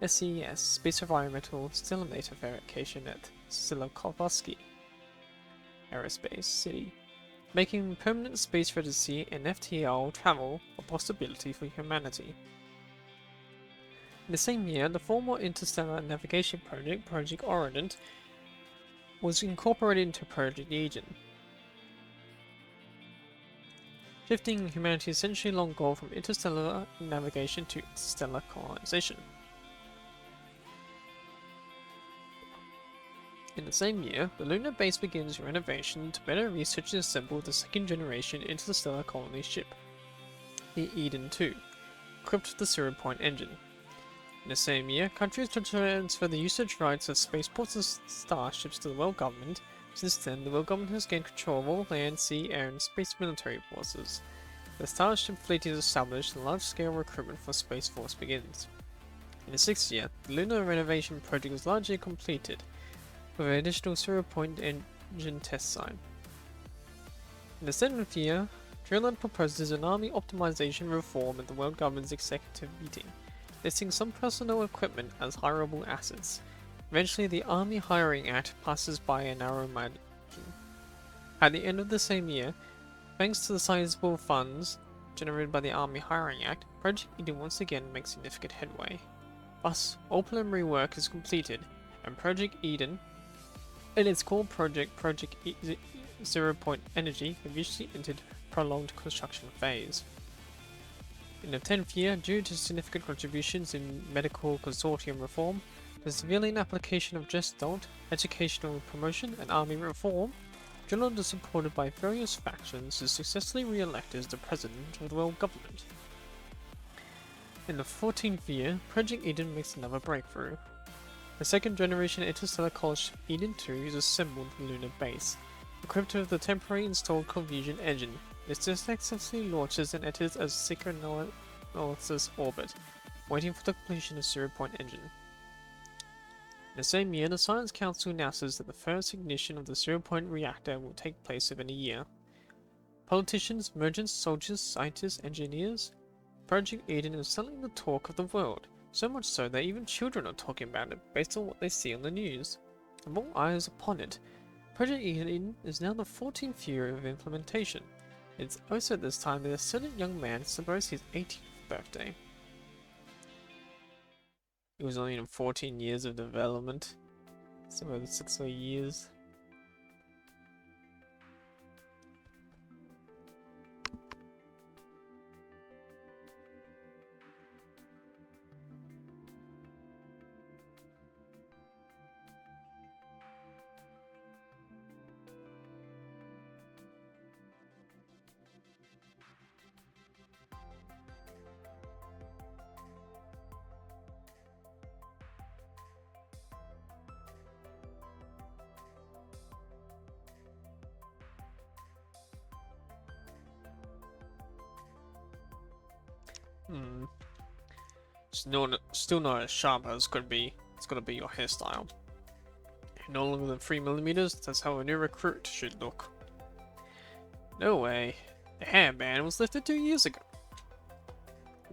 SES space environmental stellar verification at Zilokovsky Aerospace City, making permanent space residency and FTL travel a possibility for humanity. In the same year, the former interstellar navigation project, Project Orient, was incorporated into Project Eden, shifting humanity's century-long goal from interstellar navigation to interstellar colonization. In the same year, the lunar base begins renovation to better research and assemble the second-generation interstellar colony ship, the Eden II, equipped with the zero-point engine. In the same year, countries transfer the usage rights of spaceports and starships to the world government. Since then, the world government has gained control of all land, sea, air, and space military forces. The starship fleet is established and large-scale recruitment for Space Force begins. In the sixth year, the lunar renovation project is largely completed, with an additional zero-point engine test site. In the seventh year, Trilland proposes an army optimization reform at the world government's executive meeting, listing some personnel equipment as hireable assets. Eventually, the Army Hiring Act passes by a narrow margin. At the end of the same year, thanks to the sizable funds generated by the Army Hiring Act, Project Eden once again makes significant headway. Thus, all preliminary work is completed, and Project Eden, and its core project, Zero-Point Energy, officially entered prolonged construction phase. In the 10th year, due to significant contributions in medical consortium reform, the civilian application of Gestalt, educational promotion, and army reform, Trilland is supported by various factions to successfully re-elect as the president of the world government. In the 14th year, Project Eden makes another breakthrough. The second-generation interstellar college Eden II is assembled in the lunar base, equipped with the temporary installed confusion engine. It successfully launches and enters a synchronous orbit, waiting for the completion of zero-point engine. In the same year, the Science Council announces that the first ignition of the zero-point reactor will take place within a year. Politicians, merchants, soldiers, scientists, engineers, Project Eden is suddenly the talk of the world, so much so that even children are talking about it based on what they see on the news. And all eyes upon it, Project Eden is now the 14th year of implementation. It's also at this time that a certain young man celebrates his 18th birthday. It was only in 14 years of development. Some of the 6 years. Hmm. Still not as sharp as could be. It's gonna be your hairstyle. No longer than 3 millimeters. That's how a new recruit should look. No way. The hairband was lifted 2 years ago.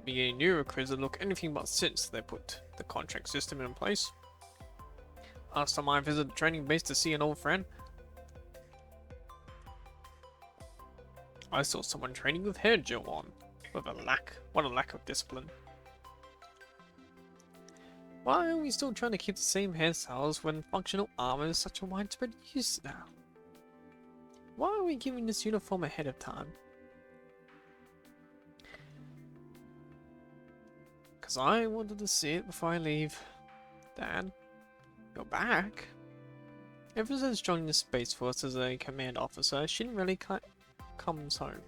Beginning new recruits that look anything but since they put the contract system in place. Last time I visited the training base to see an old friend, I saw someone training with hair gel on. What a lack of discipline. Why are we still trying to keep the same hairstyles when functional armor is such a widespread use now? Why are we giving this uniform ahead of time? Because I wanted to see it before I leave. Dad, you're back? Ever since joining the Space Force as a command officer, she didn't really comes home.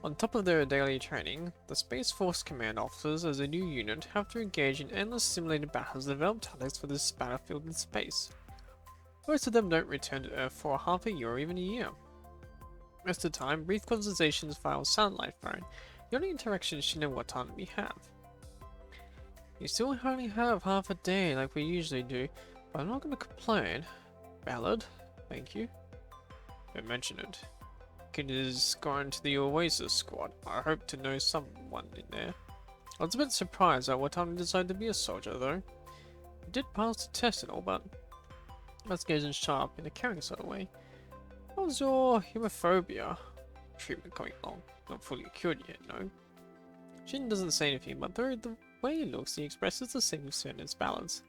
On top of their daily training, the Space Force command officers as a new unit have to engage in endless simulated battles to develop tactics for this battlefield in space. Most of them don't return to Earth for half a year or even a year. Most of the time, brief conversations via satellite phone, the only interaction Shin and Watanabe have. You still only have half a day like we usually do, but I'm not going to complain. Ballad, thank you. Don't mention it. Kid is going to the Oasis squad. I hope to know someone in there. I was a bit surprised at what time he decided to be a soldier though. He did pass the test and all, but that's getting sharp in a caring sort of way. How's your hemophobia treatment going along? Not fully cured yet, no. Shin doesn't say anything, but through the way he looks, he expresses the same concern as Balance.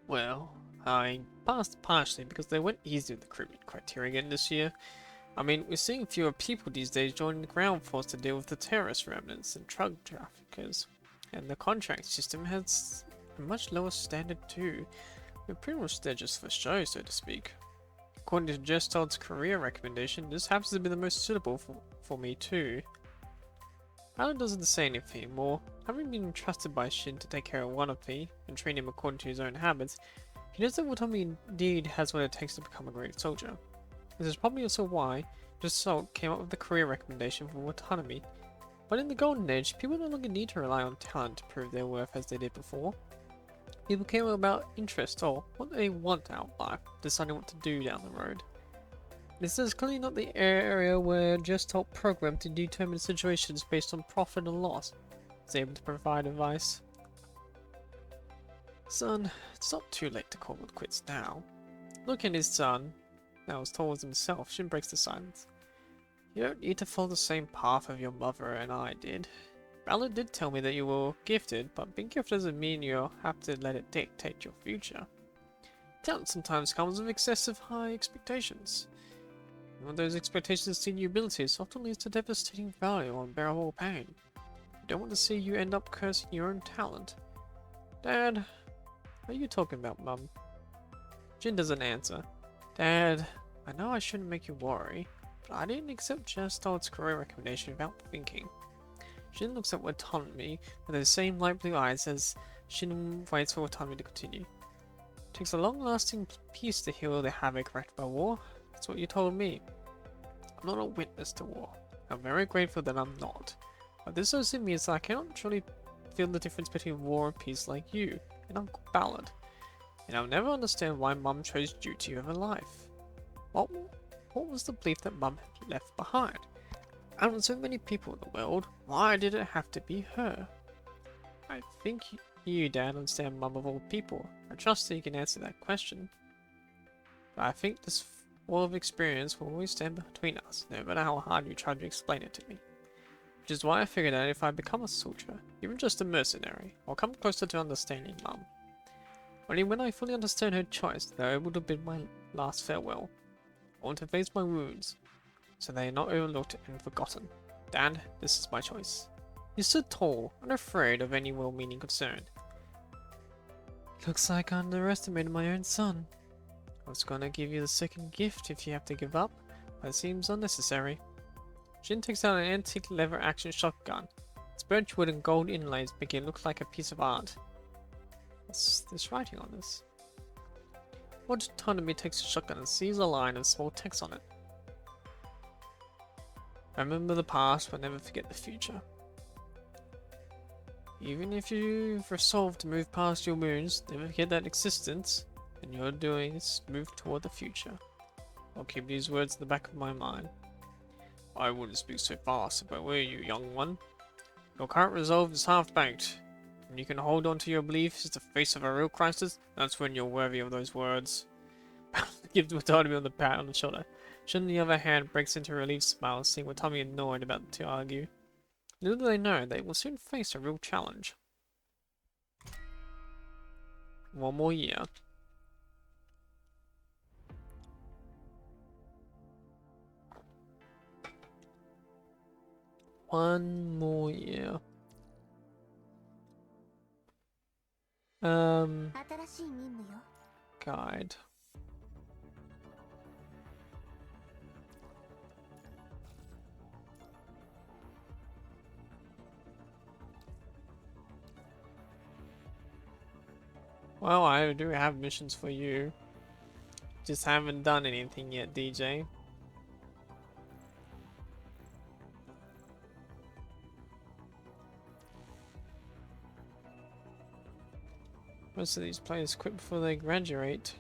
Well, I passed partially because they went easy with the recruitment criteria again this year. I mean, we're seeing fewer people these days joining the ground force to deal with the terrorist remnants and drug traffickers. And the contract system has a much lower standard too. We're pretty much there just for show, so to speak. According to Gestald's career recommendation, this happens to be the most suitable for me too. Alan doesn't say anything more. Having been entrusted by Shin to take care of Wannabe and train him according to his own habits, he knows that Watanabe indeed has what it takes to become a great soldier. This is probably also why Gestalt came up with the career recommendation for Watanabe. But in the Golden Age, people no longer need to rely on talent to prove their worth as they did before. People care about interest or what they want out of life, deciding what to do down the road. This is clearly not the area where Gestalt programmed to determine situations based on profit and loss. Is able to provide advice. Son, it's not too late to call it quits now. Look at his son. Now as tall as himself, Shin breaks the silence. You don't need to follow the same path of your mother and I did. Ballard did tell me that you were gifted, but being gifted doesn't mean you'll have to let it dictate your future. Talent sometimes comes with excessive high expectations. And when those expectations exceed your abilities, often leads to devastating value or unbearable pain. I don't want to see you end up cursing your own talent. Dad, what are you talking about, Mum? Jin doesn't answer. Dad, I know I shouldn't make you worry, but I didn't accept Gestalt's career recommendation without thinking. Shin looks at Watanabe with the same light blue eyes as Shin waits for Watanabe to continue. It takes a long-lasting peace to heal the havoc wreaked by war. That's what you told me. I'm not a witness to war. I'm very grateful that I'm not. But this also means that I cannot truly feel the difference between war and peace like you and Uncle Ballard. And I'll never understand why Mum chose duty over life. What was the belief that Mum had left behind? Out of so many people in the world, why did it have to be her? I think you, Dad, understand Mum of all people. I trust that you can answer that question. But I think this wall of experience will always stand between us, no matter how hard you try to explain it to me. Which is why I figured that if I become a soldier, even just a mercenary, I'll come closer to understanding Mum. Only when I fully understand her choice, that I able to bid my last farewell. I want to face my wounds, so they are not overlooked and forgotten. Dad, this is my choice. You stood tall, unafraid of any well-meaning concern. Looks like I underestimated my own son. I was gonna give you the second gift if you have to give up, but it seems unnecessary. Jin takes out an antique leather action shotgun. Its birch wood and gold inlays make it look like a piece of art. What's this writing on this? Watanabe takes the shotgun and sees a line of small text on it. Remember the past, but never forget the future. Even if you've resolved to move past your wounds, never forget that existence, and you're doing is move toward the future. I'll keep these words in the back of my mind. I wouldn't speak so fast if I were you, young one. Your current resolve is half-baked, and you can hold on to your beliefs in the face of a real crisis. That's when you're worthy of those words. Give Watanabe on the pat on the shoulder. Shun, on the other hand, breaks into a relieved smile, seeing Watanabe annoyed about to argue. Little do they know, they will soon face a real challenge. One more year. One more year. Guide. Well, I do have missions for you. Just haven't done anything yet, DJ. Most of these players quit before they graduate.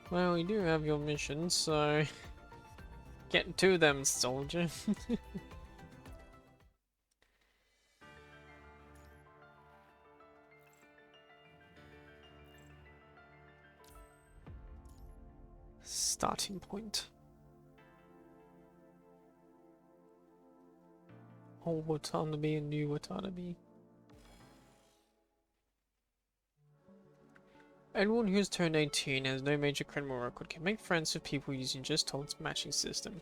Well, you do have your missions, so get to them, soldier. Starting point. Old Watanabe and new Watanabe. Anyone who has turned 18 and has no major criminal record can make friends with people using just Told's matching system.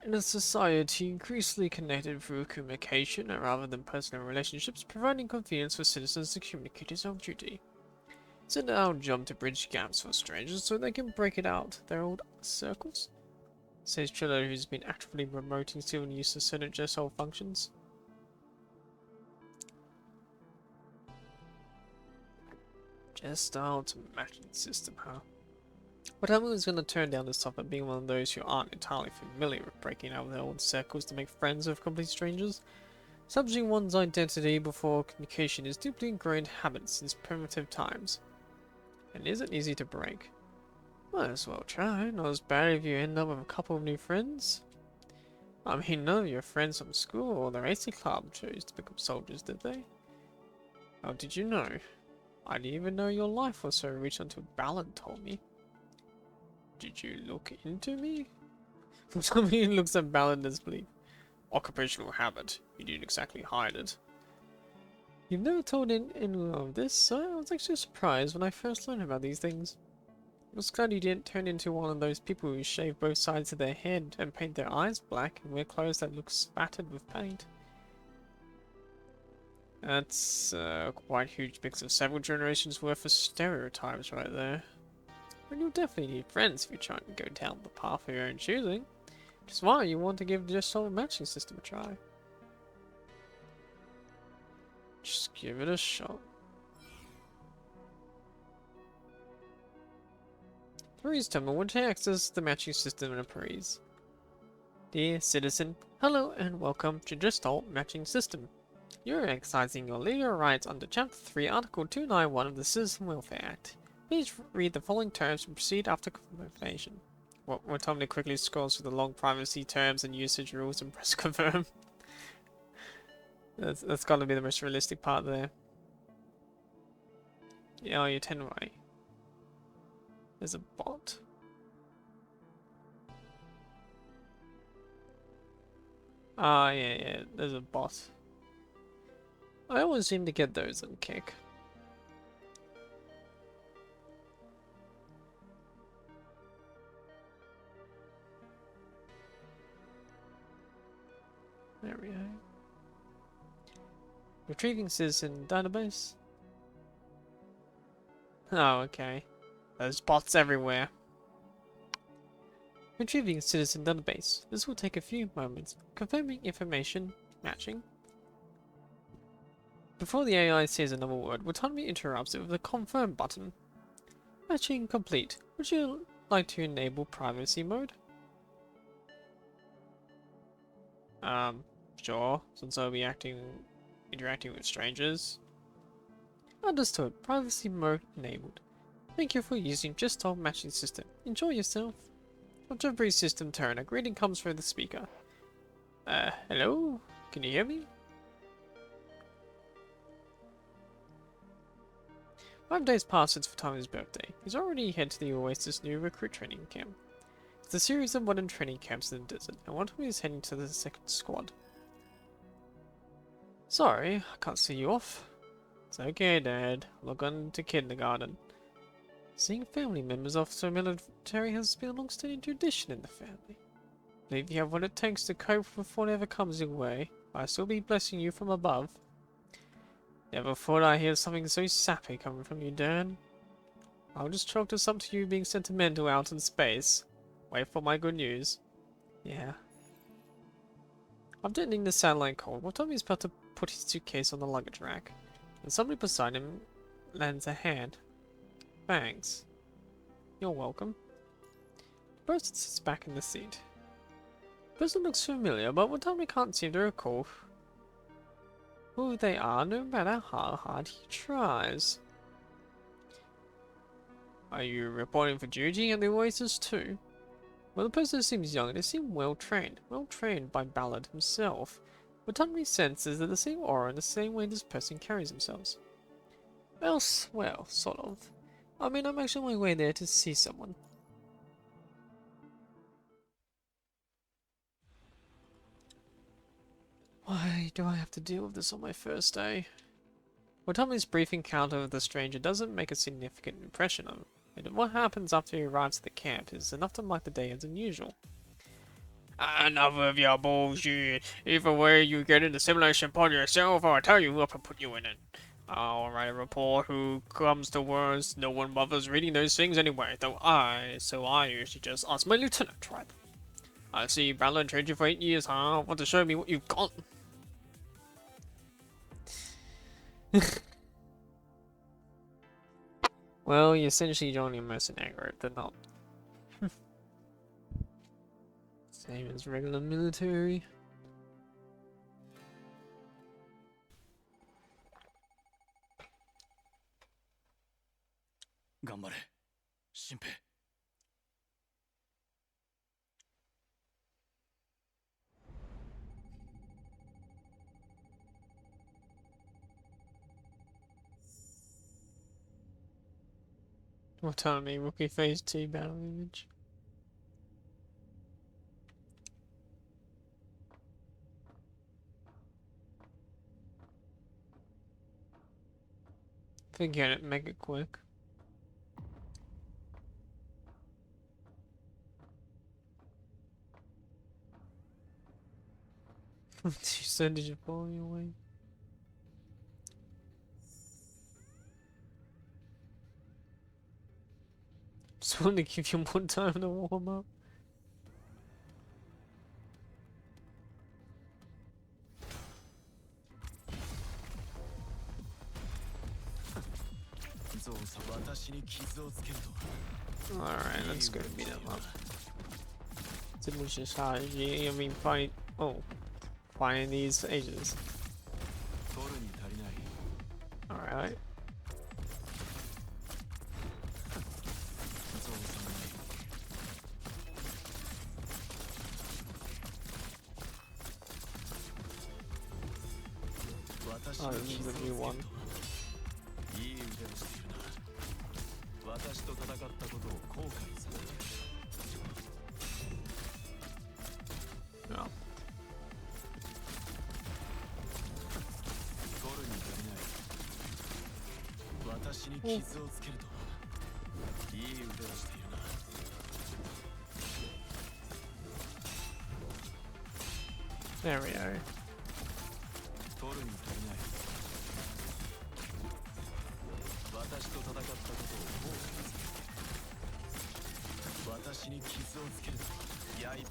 In a society increasingly connected through communication rather than personal relationships, providing convenience for citizens to communicate is our duty. It's our job to bridge gaps for strangers so they can break it out their old circles, says Chiller, who's been actively promoting civil use of certain Gestalt functions. Gestalt matching system, huh? But everyone's going to turn down this offer, being one of those who aren't entirely familiar with breaking out of their old circles to make friends with complete strangers. Establishing one's identity before communication is deeply ingrained habit since primitive times, and isn't easy to break. Might as well try. Not as bad if you end up with a couple of new friends. I mean, none of your friends from school or the racing club chose to become soldiers, did they? How did you know? I didn't even know your life was so rich until Ballard told me. Did you look into me? Somebody looks at Ballard as belief. Occupational habit. You didn't exactly hide it. You've never told anyone of this, so I was actually surprised when I first learned about these things. I was glad you didn't turn into one of those people who shave both sides of their head and paint their eyes black and wear clothes that look spattered with paint. That's quite a huge mix of several generations worth of stereotypes right there. But you'll definitely need friends if you're trying to go down the path of your own choosing. Which is why you want to give the Gestalt matching system a try. Just give it a shot. Paris terminal will access the matching system in Paris. Dear citizen, hello and welcome to Gestalt matching system. You're exercising your legal rights under Chapter 3, Article 291 of the Citizen Welfare Act. Please read the following terms and proceed after confirmation. Watanabe quickly scrolls through the long privacy terms and usage rules and press confirm. That's gotta be the most realistic part there. Yeah, you're 10 right. There's a bot. Ah, yeah, there's a bot. I always seem to get those on Kick. There we go. Retrieving citizen database. Oh, okay. There's bots everywhere. Retrieving citizen database. This will take a few moments. Confirming information matching. Before the AI says another word, Watanabe interrupts it with a confirm button. Matching complete. Would you like to enable privacy mode? Sure, since I'll be interacting with strangers. Understood. Privacy mode enabled. Thank you for using Just Talk matching system. Enjoy yourself. Contemporary system turn. A greeting comes through the speaker. Hello? Can you hear me? 5 days pass since Watanabe's birthday. He's already headed to the Oasis' new recruit training camp. It's a series of modern training camps in the desert, and Watanabe is heading to the second squad. Sorry, I can't see you off. It's okay, Dad. I'll go into kindergarten. Seeing family members off to military has been a long-standing tradition in the family. I believe you have what it takes to cope with whatever comes your way. I'll still be blessing you from above. Never thought I'd hear something so sappy coming from you, Dad. I'll just chalk this up to you being sentimental out in space. Wait for my good news. Yeah. After ending the satellite call, Watanabe is about to put his suitcase on the luggage rack, and somebody beside him lends a hand. Thanks. You're welcome. The person sits back in the seat. The person looks familiar, but Watanabe can't seem to recall who they are, no matter how hard he tries. Are you reporting for duty at the Oasis too? Well, the person seems young and they seem well trained by Ballard himself. Watanabe senses that the same aura and the same way this person carries themselves. Well, sort of. I mean, I'm actually on my way there to see someone. Why do I have to deal with this on my first day? Watanabe's brief encounter with the stranger doesn't make a significant impression on him, and what happens after he arrives at the camp is enough to mark the day as unusual. Enough of your bullshit. Either way, you get in the simulation pod yourself, or I tell you up and put you in it. I'll write a report who comes to worst. No one bothers reading those things anyway, so I usually just ask my lieutenant, right? I see Ballard trained you for 8 years, huh? Want to show me what you've got? Well, you're essentially joining a mercenary group, they're not. Same as regular military. Ganbare, Shinpei. Watanabe, rookie phase 2 battle image. Forget it, make it quick. She said, did you follow your way? Just wanted to give you more time to warm up. Alright, let's go beat him up. Submission strategy, I mean fighting these agents. Alright. Oh, this is the new one. No. There we go.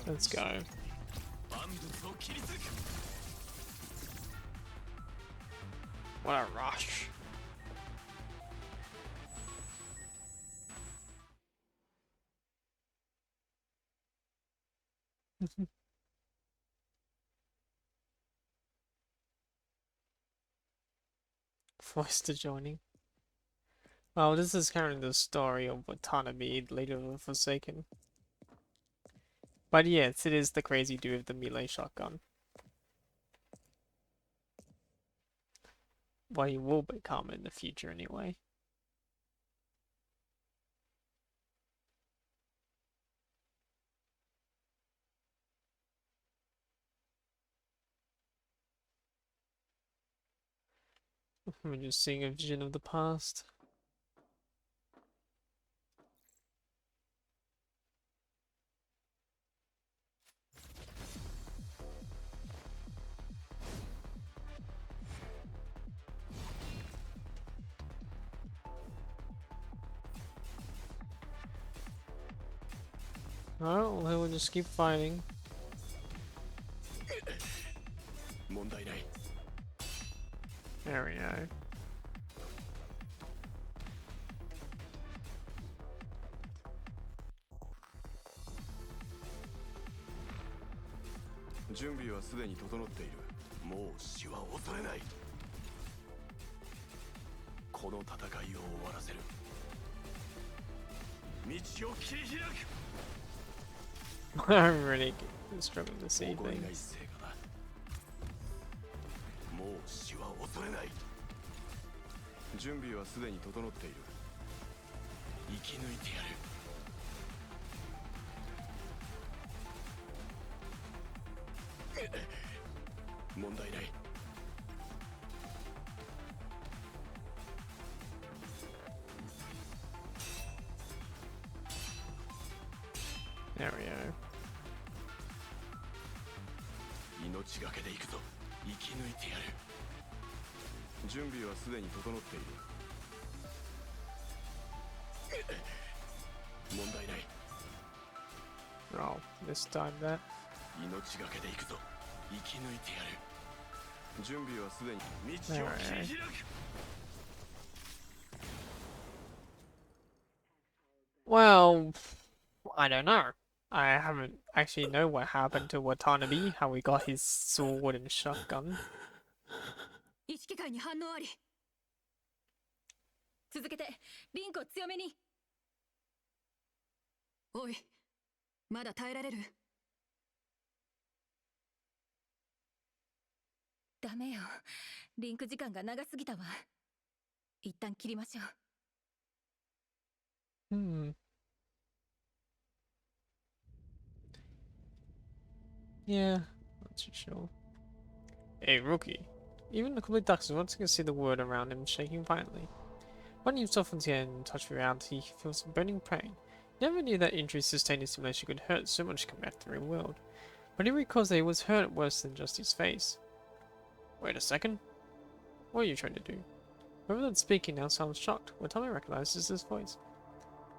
Let's go. What a rush. Forced joining. Well, this is currently the story of Watanabe, leader of the Forsaken. But yes, it is the crazy dude with the melee shotgun. What he will become in the future anyway. We're just seeing a vision of the past. Oh, well, we'll just keep fighting. 問題ない There we go. 準備はすでに整っているもう死は恐れないこの戦いを終わらせる道を切り開く I'm really struggling to see 誇りない things. 成果だもう死は恐れない準備はすでに整っている生き抜いてやる 問題ない There we go. 命がけで行くぞ生き抜いてやる準備はすでに整っている問題ない Oh, this time that. 命がけで行くぞ生き抜いてやる準備はすでに道を切り開く Well, I don't know. I haven't actually know what happened to Watanabe, how he got his sword and shotgun. 意識界に反応あり続けてリンクを強めにおいまだ耐えられるダメよリンク時間が長すぎたわ一旦切りましょう Hmm. Yeah, not too sure. Hey, rookie. Even the complete darkness once can see the world around him shaking violently. Finding himself once again in touch with reality, he feels a burning pain. He never knew that injury sustained in simulation could hurt so much compared to the real world. But he recalls that he was hurt worse than just his face. Wait a second. What are you trying to do? Whoever that's speaking now sounds shocked. Watanabe recognizes his voice.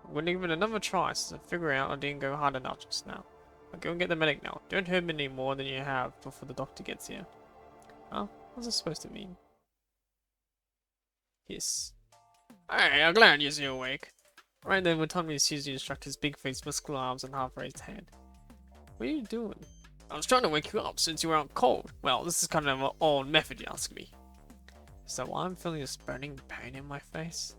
I'm going to give it another try since I figure out I didn't go hard enough just now. I'll go and get the medic now. Don't hurt me any more than you have before the doctor gets here. Huh? What's this supposed to mean? Hiss. Hey, I'm glad you're still awake. Right then, Watanabe sees you instruct his big face, muscular arms, and half-raised hand. What are you doing? I was trying to wake you up since you were out cold. Well, this is kind of an old method, you ask me. Is that why I'm feeling this burning pain in my face?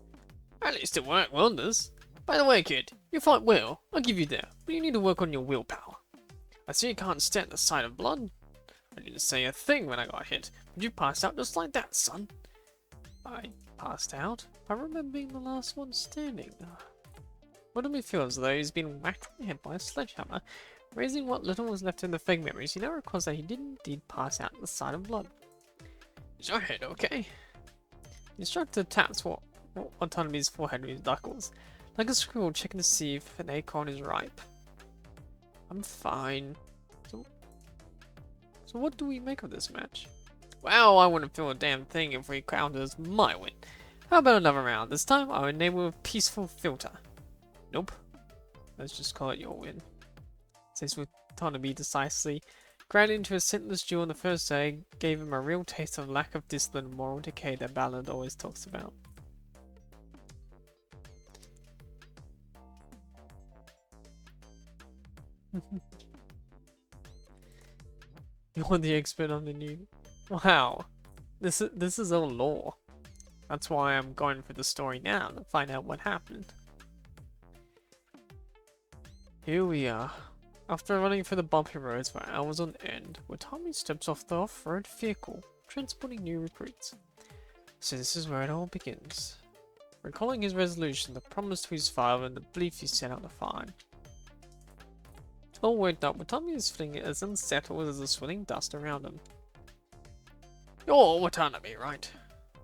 At least it worked wonders. By the way, kid, you fight well. I'll give you that, but you need to work on your willpower. I see you can't stand the sight of blood. I didn't say a thing when I got hit, but you passed out just like that, son. I passed out? I remember being the last one standing. What do we feel as though he's been whacked on the head by a sledgehammer? Raising what little was left in the fake memories, he now recalls that he did indeed pass out at the sight of blood. Is your head okay? The instructor taps Watanabe's forehead with his knuckles, like a squirrel checking to see if an acorn is ripe. I'm fine. So what do we make of this match? Well, I wouldn't feel a damn thing if we counted as my win. How about another round? This time I'll enable a peaceful filter. Nope. Let's just call it your win. Says Watanabe decisively. Ground into a senseless duel on the first day gave him a real taste of lack of discipline and moral decay that Ballard always talks about. You're the expert on the new. Wow, this is all lore. That's why I'm going for the story now to find out what happened. Here we are. After running through the bumpy roads for hours on end, Watami steps off the off-road vehicle, transporting new recruits. So this is where it all begins. Recalling his resolution, the promise to his father, and the belief he set out to find. All worked up, Watami is feeling as unsettled as the swirling dust around him. You're Watanabe, right?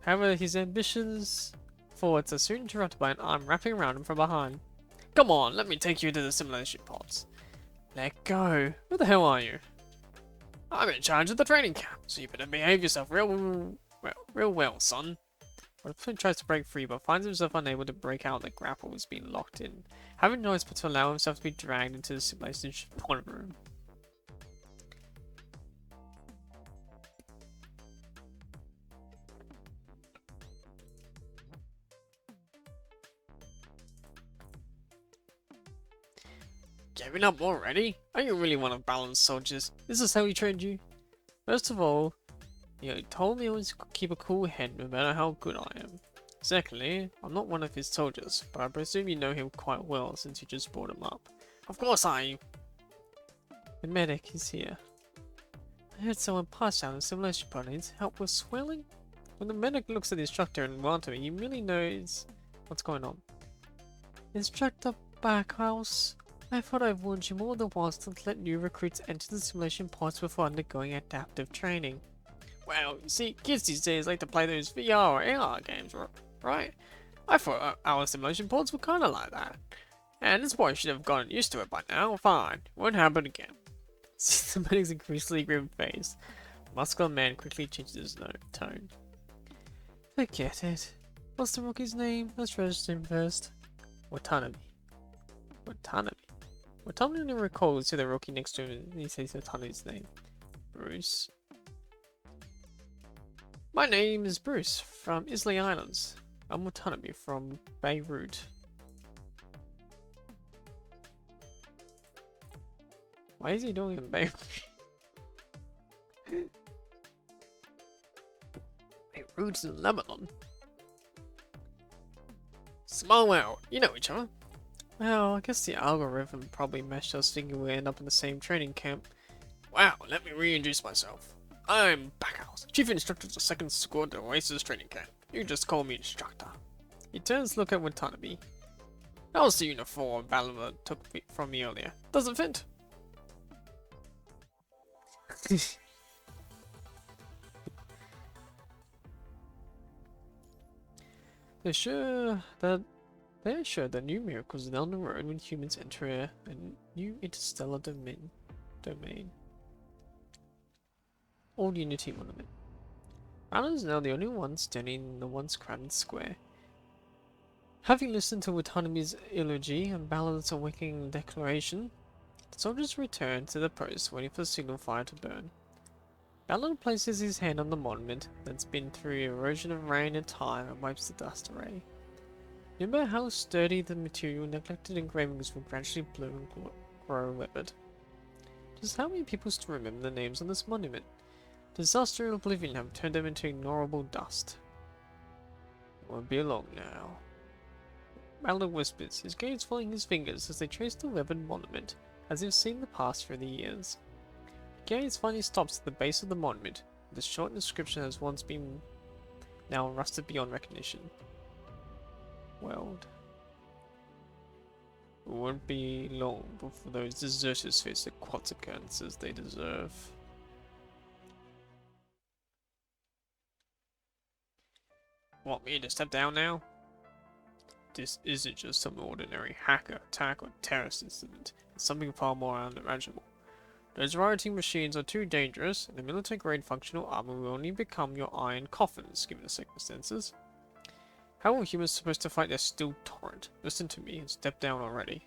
However, his ambitions forwards are soon interrupted by an arm wrapping around him from behind. Come on, let me take you to the simulation pods. Let go. Who the hell are you? I'm in charge of the training camp, so you better behave yourself real well, son. Watanabe tries to break free, but finds himself unable to break out. The grapple was being locked in, having no choice but to allow himself to be dragged into the simulation pod room. Giving up already? Are you really one of Balance soldiers? Is this how he trained you? First of all, you told me always to keep a cool head no matter how good I am. Secondly, I'm not one of his soldiers, but I presume you know him quite well since you just brought him up. Of course I... The medic is here. I heard someone passed out in the simulation pod needs help with swelling. When the medic looks at the instructor and Watanabe, he really knows what's going on. Instructor Backhouse. I thought I warned you more than once to let new recruits enter the simulation pods before undergoing adaptive training. Well, you see, kids these days like to play those VR or AR games, right? I thought our simulation pods were kind of like that. And this boy should have gotten used to it by now. Fine, won't happen again. See the medic's increasingly grim face. The muscular man quickly changes his tone. Forget it. What's the rookie's name? Let's register him first. Watanabe. Watanabe. Watanabe only recalls to the rookie next to him and he says Watanabe's name. Bruce. My name is Bruce from Islay Islands. I'm Watanabe from Beirut. Why is he doing in Beirut? Beirut's in Lebanon. Small world, you know each other. Well, I guess the algorithm probably meshed us thinking we'd end up in the same training camp. Wow, let me reintroduce myself. I'm Backhouse, Chief Instructor of the 2nd Squad at Oasis Training Camp. You just call me Instructor. He turns to look at Watanabe. How's the uniform Ballard took from me earlier? Doesn't fit? They're sure that new miracles are down the road when humans enter a new interstellar domain. Old Unity Monument. Alan is now the only one standing in the once crowded square. Having listened to Watanabe's eulogy and Ballard's awakening declaration, the soldiers return to the post waiting for the signal fire to burn. Ballard places his hand on the monument that's been through erosion of rain and time and wipes the dust away. Remember how sturdy the material, neglected engravings will gradually bloom and grow weathered. Just how many people still remember the names on this monument? Disaster and oblivion have turned them into ignorable dust. It won't be long now. Ballard whispers, his gaze following his fingers as they trace the weathered monument, as if seen the past through the years. The gaze finally stops at the base of the monument. The short inscription has once been now rusted beyond recognition. World. It won't be long before those deserters face the consequences they deserve. Want me to step down now? This isn't just some ordinary hacker attack or terrorist incident. It's something far more unimaginable. Those rioting machines are too dangerous, and the military-grade functional armor will only become your iron coffins, given the circumstances. How are humans supposed to fight their steel torrent? Listen to me and step down already.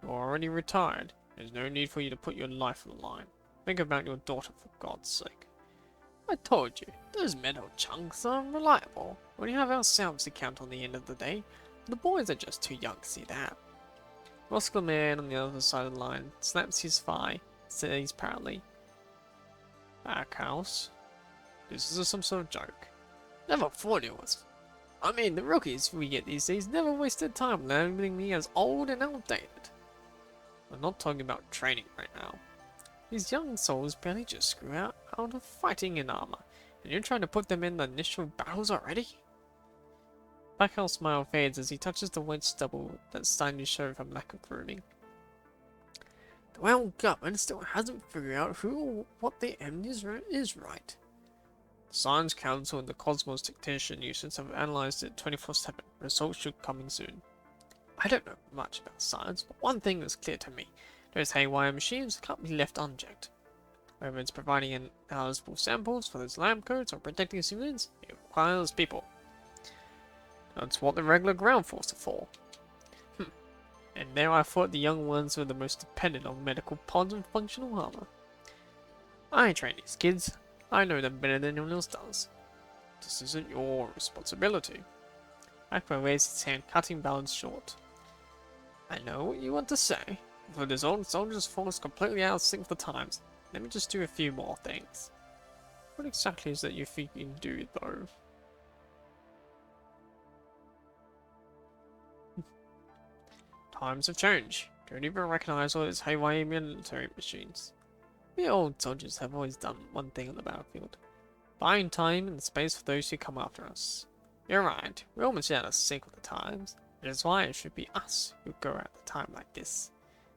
You're already retired. There's no need for you to put your life on the line. Think about your daughter for God's sake. I told you, those metal chunks are unreliable. When you have ourselves to count on the end of the day, the boys are just too young to see that. Muscular man on the other side of the line slaps his thigh, says proudly, Backhouse? This is some sort of joke. Never thought it was. I mean, the rookies we get these days never wasted time labeling me as old and outdated. I'm not talking about training right now. These young souls barely just grew out of fighting in armor, and you're trying to put them in the initial battles already? Backhouse smile fades as he touches the white stubble that's starting to show from lack of grooming. The world government still hasn't figured out who or what the enemy is right. The Science Council and the Cosmos Dictation Uses have analyzed it 24/7. Results should come in soon. I don't know much about science, but one thing is clear to me. Those haywire machines can't be left unchecked. Whether it's providing ineligible samples for those lab coats or protecting civilians, it requires people. That's what the regular ground force are for. And there I thought the young ones were the most dependent on medical pods and functional armor. I train these kids. I know them better than anyone else does. This isn't your responsibility. Akbar raised his hand, cutting Balance short. I know what you want to say. For this old soldier's force completely out of sync with the times, let me just do a few more things. What exactly is that you think you can do, though? Times have changed. Don't even recognize all these haywire military machines. We old soldiers have always done one thing on the battlefield. Buying time and space for those who come after us. You're right, we're almost out of sync with the times. That is why it should be us who go at a time like this.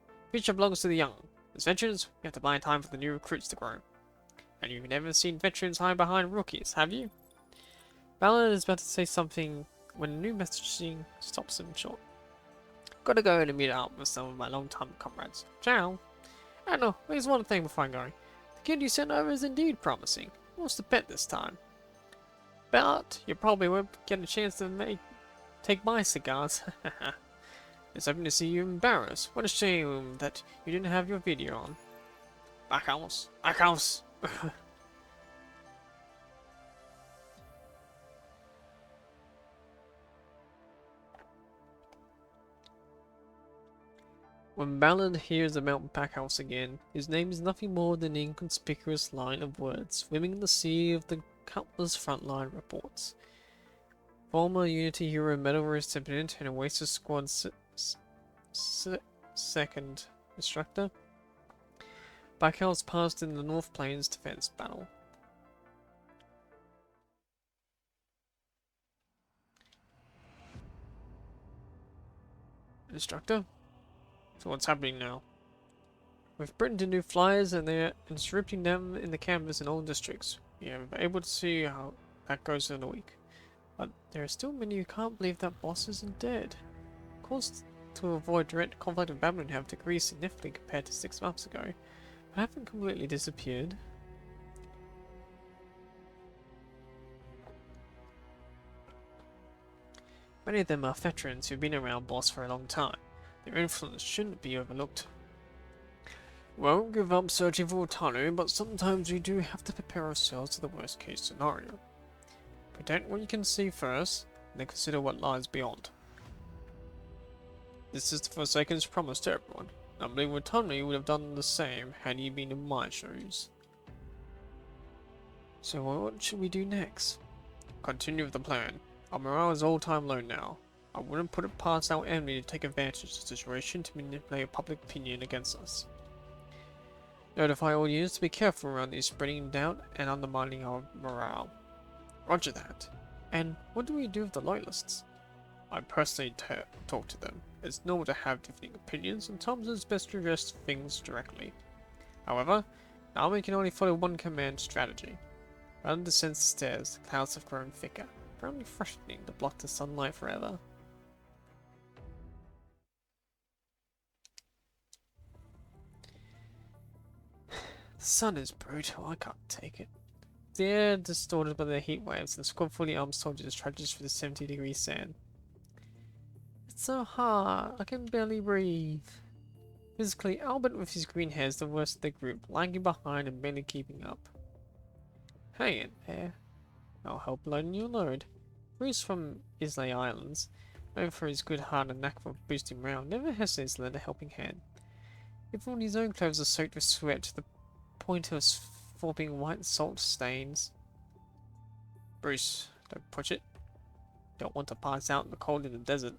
The future belongs to the young. As veterans, we have to buy time for the new recruits to grow. And you've never seen veterans hide behind rookies, have you? Ballard is about to say something when a new messaging stops him short. Gotta go and meet up with some of my long-time comrades. Ciao. I know, there's one thing before I go. The kid you sent over is indeed promising. What's the bet this time? But you probably won't get a chance to take my cigars. It's hoping to see you embarrassed. What a shame that you didn't have your video on. Backhouse! Backhouse! When Ballard hears about Backhouse again, his name is nothing more than an inconspicuous line of words swimming in the sea of the countless frontline reports. Former Unity hero medal recipient and Oasis Squad second instructor. Backhouse passed in the North Plains defense battle. Instructor? So what's happening now? We've printed new flyers and they're distributing them in the campus in all districts. We are able to see how that goes in a week. But there are still many who can't believe that boss isn't dead. Calls to avoid direct conflict with Babylon have decreased significantly compared to 6 months ago, but haven't completely disappeared. Many of them are veterans who've been around boss for a long time. Their influence shouldn't be overlooked. Won't give up searching for Otano, but sometimes we do have to prepare ourselves to the worst case scenario. Protect what you can see first, and then consider what lies beyond. This is the Forsaken's promise to everyone. I believe Otano would have done the same had he been in my shoes. So what should we do next? Continue with the plan. Our morale is all-time low now. I wouldn't put it past our enemy to take advantage of the situation to manipulate public opinion against us. Notify all units to be careful around these spreading doubt and undermining our morale. Roger that. And what do we do with the loyalists? I personally talk to them. It's normal to have different opinions, and sometimes it's best to address things directly. However, now we can only follow one command strategy. Rather than descend the stairs, the clouds have grown thicker, apparently threatening to block the sunlight forever. The sun is brutal, I can't take it. The air distorted by the heat waves, and the squad fully armed soldiers trudges through the 70-degree sand. It's so hot, I can barely breathe. Physically, Albert with his green hair is the worst of the group, lagging behind and barely keeping up. Hang in there. I'll help loading your load. Bruce from Islay Islands, known for his good heart and knack for boosting morale, never hesitates to lend a helping hand. Even when his own clothes are soaked with sweat to the point of forming white salt stains. Bruce, don't push it. Don't want to pass out in the cold in the desert.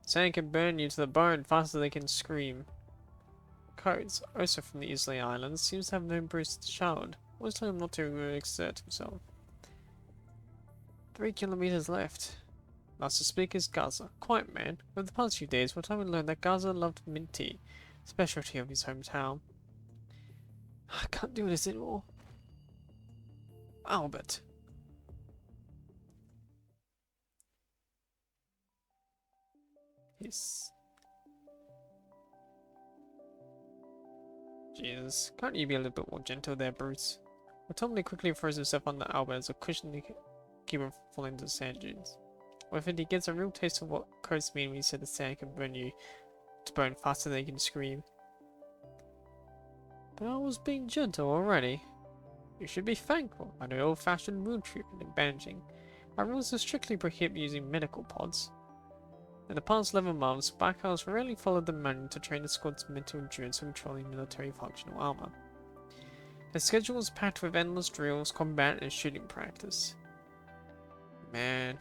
Sand can burn you to the bone faster than they can scream. Coates, also from the Islay Islands, seems to have known Bruce as a child. Always told him not to exert himself. 3 kilometers left. Last to speak is Gaza. Quiet man. Over the past few days, what I would learn that Gaza loved mint tea, specialty of his hometown. I can't do this anymore. Albert. Yes. Jesus, can't you be a little bit more gentle there, Bruce? Automobile quickly throws himself on the Albert as a cushion to keep him from falling into the sand dunes. With it, he gets a real taste of what codes mean when he said the sand can burn you to bone faster than you can scream. But I was being gentle already. You should be thankful by the old-fashioned wound treatment and bandaging. Our rules are strictly prohibit using medical pods. In the past 11 months, Backhouse rarely followed the manual to train the squad's mental endurance for controlling military functional armor. Their schedule was packed with endless drills, combat, and shooting practice. Man,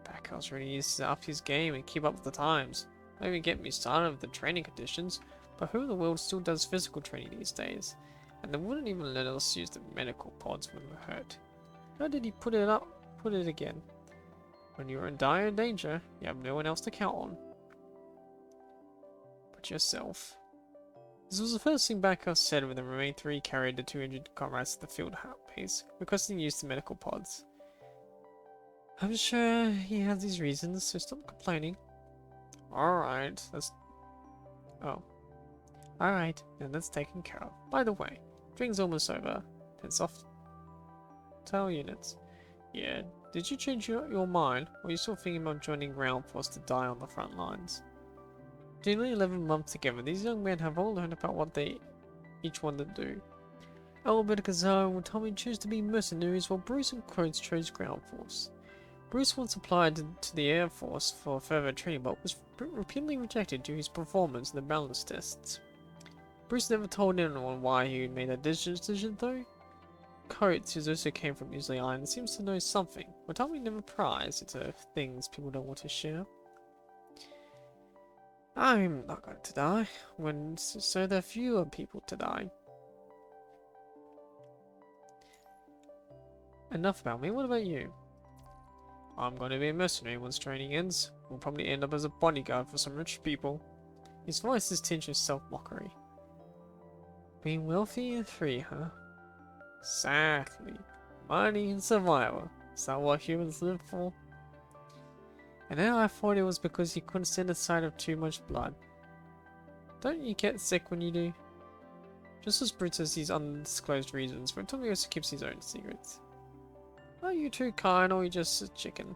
Backhouse really needs to up his game and keep up with the times. Don't even get me started with the training conditions, but who in the world still does physical training these days? And they wouldn't even let us use the medical pods when we're hurt. How did he put it again? When you're in dire danger, you have no one else to count on but yourself. This was the first thing Backhouse said when the remaining 3 carried the 200 comrades to the field base, requesting use of the medical pods. I'm sure he has his reasons, so stop complaining. Alright, Alright, then that's taken care of. By the way, drink's almost over. 10 soft tail units. Yeah, did you change your mind, or are you still thinking about joining ground force to die on the front lines? Nearly 11 months together, these young men have all learned about what they each want to do. Albert and Kazaro and Tommy choose to be mercenaries, while Bruce and Crones chose ground force. Bruce once applied to the Air Force for further training, but was repeatedly rejected due to his performance in the balance tests. Bruce never told anyone why he made that decision though. Coates, who also came from Islay Island, seems to know something, but Tommy never pries into things people don't want to share. I'm not going to die, so there are fewer people to die. Enough about me, what about you? I'm going to be a mercenary once training ends. We'll probably end up as a bodyguard for some rich people. His voice is tinged with self-mockery. Being wealthy and free, huh? Exactly. Money and survival. Is that what humans live for? And now I thought it was because he couldn't stand the sight of too much blood. Don't you get sick when you do? Just as Bruce has these undisclosed reasons, but Tommy also keeps his own secrets. Are you too kind, or are you just a chicken?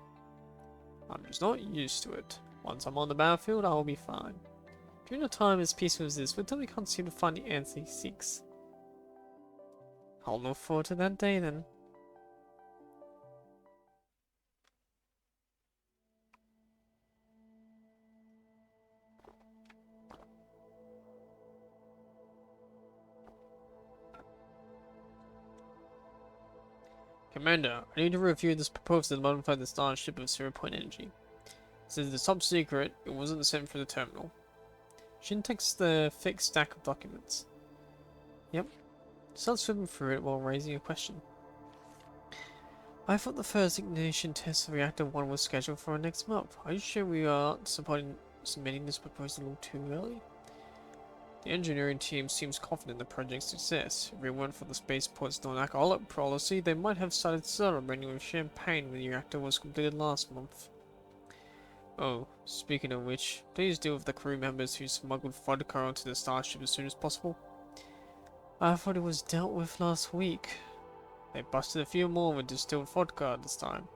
I'm just not used to it. Once I'm on the battlefield, I will be fine. During a time as peaceful as this, but Tommy can't seem to find the answer he seeks. I'll look forward to that day then. Commander, I need to review this proposal to modify the starship of 0-point energy. Since it's top secret, it wasn't sent from the terminal. Shin takes the thick stack of documents. Yep. Starts flipping through it while raising a question. I thought the first ignition test of Reactor 1 was scheduled for next month. Are you sure we are submitting this proposal a little too early? The engineering team seems confident in the project's success. If it weren't for the spaceport's non-alcoholic policy, they might have started celebrating with champagne when the reactor was completed last month. Oh, speaking of which, please deal with the crew members who smuggled vodka onto the starship as soon as possible. I thought it was dealt with last week. They busted a few more with distilled vodka this time.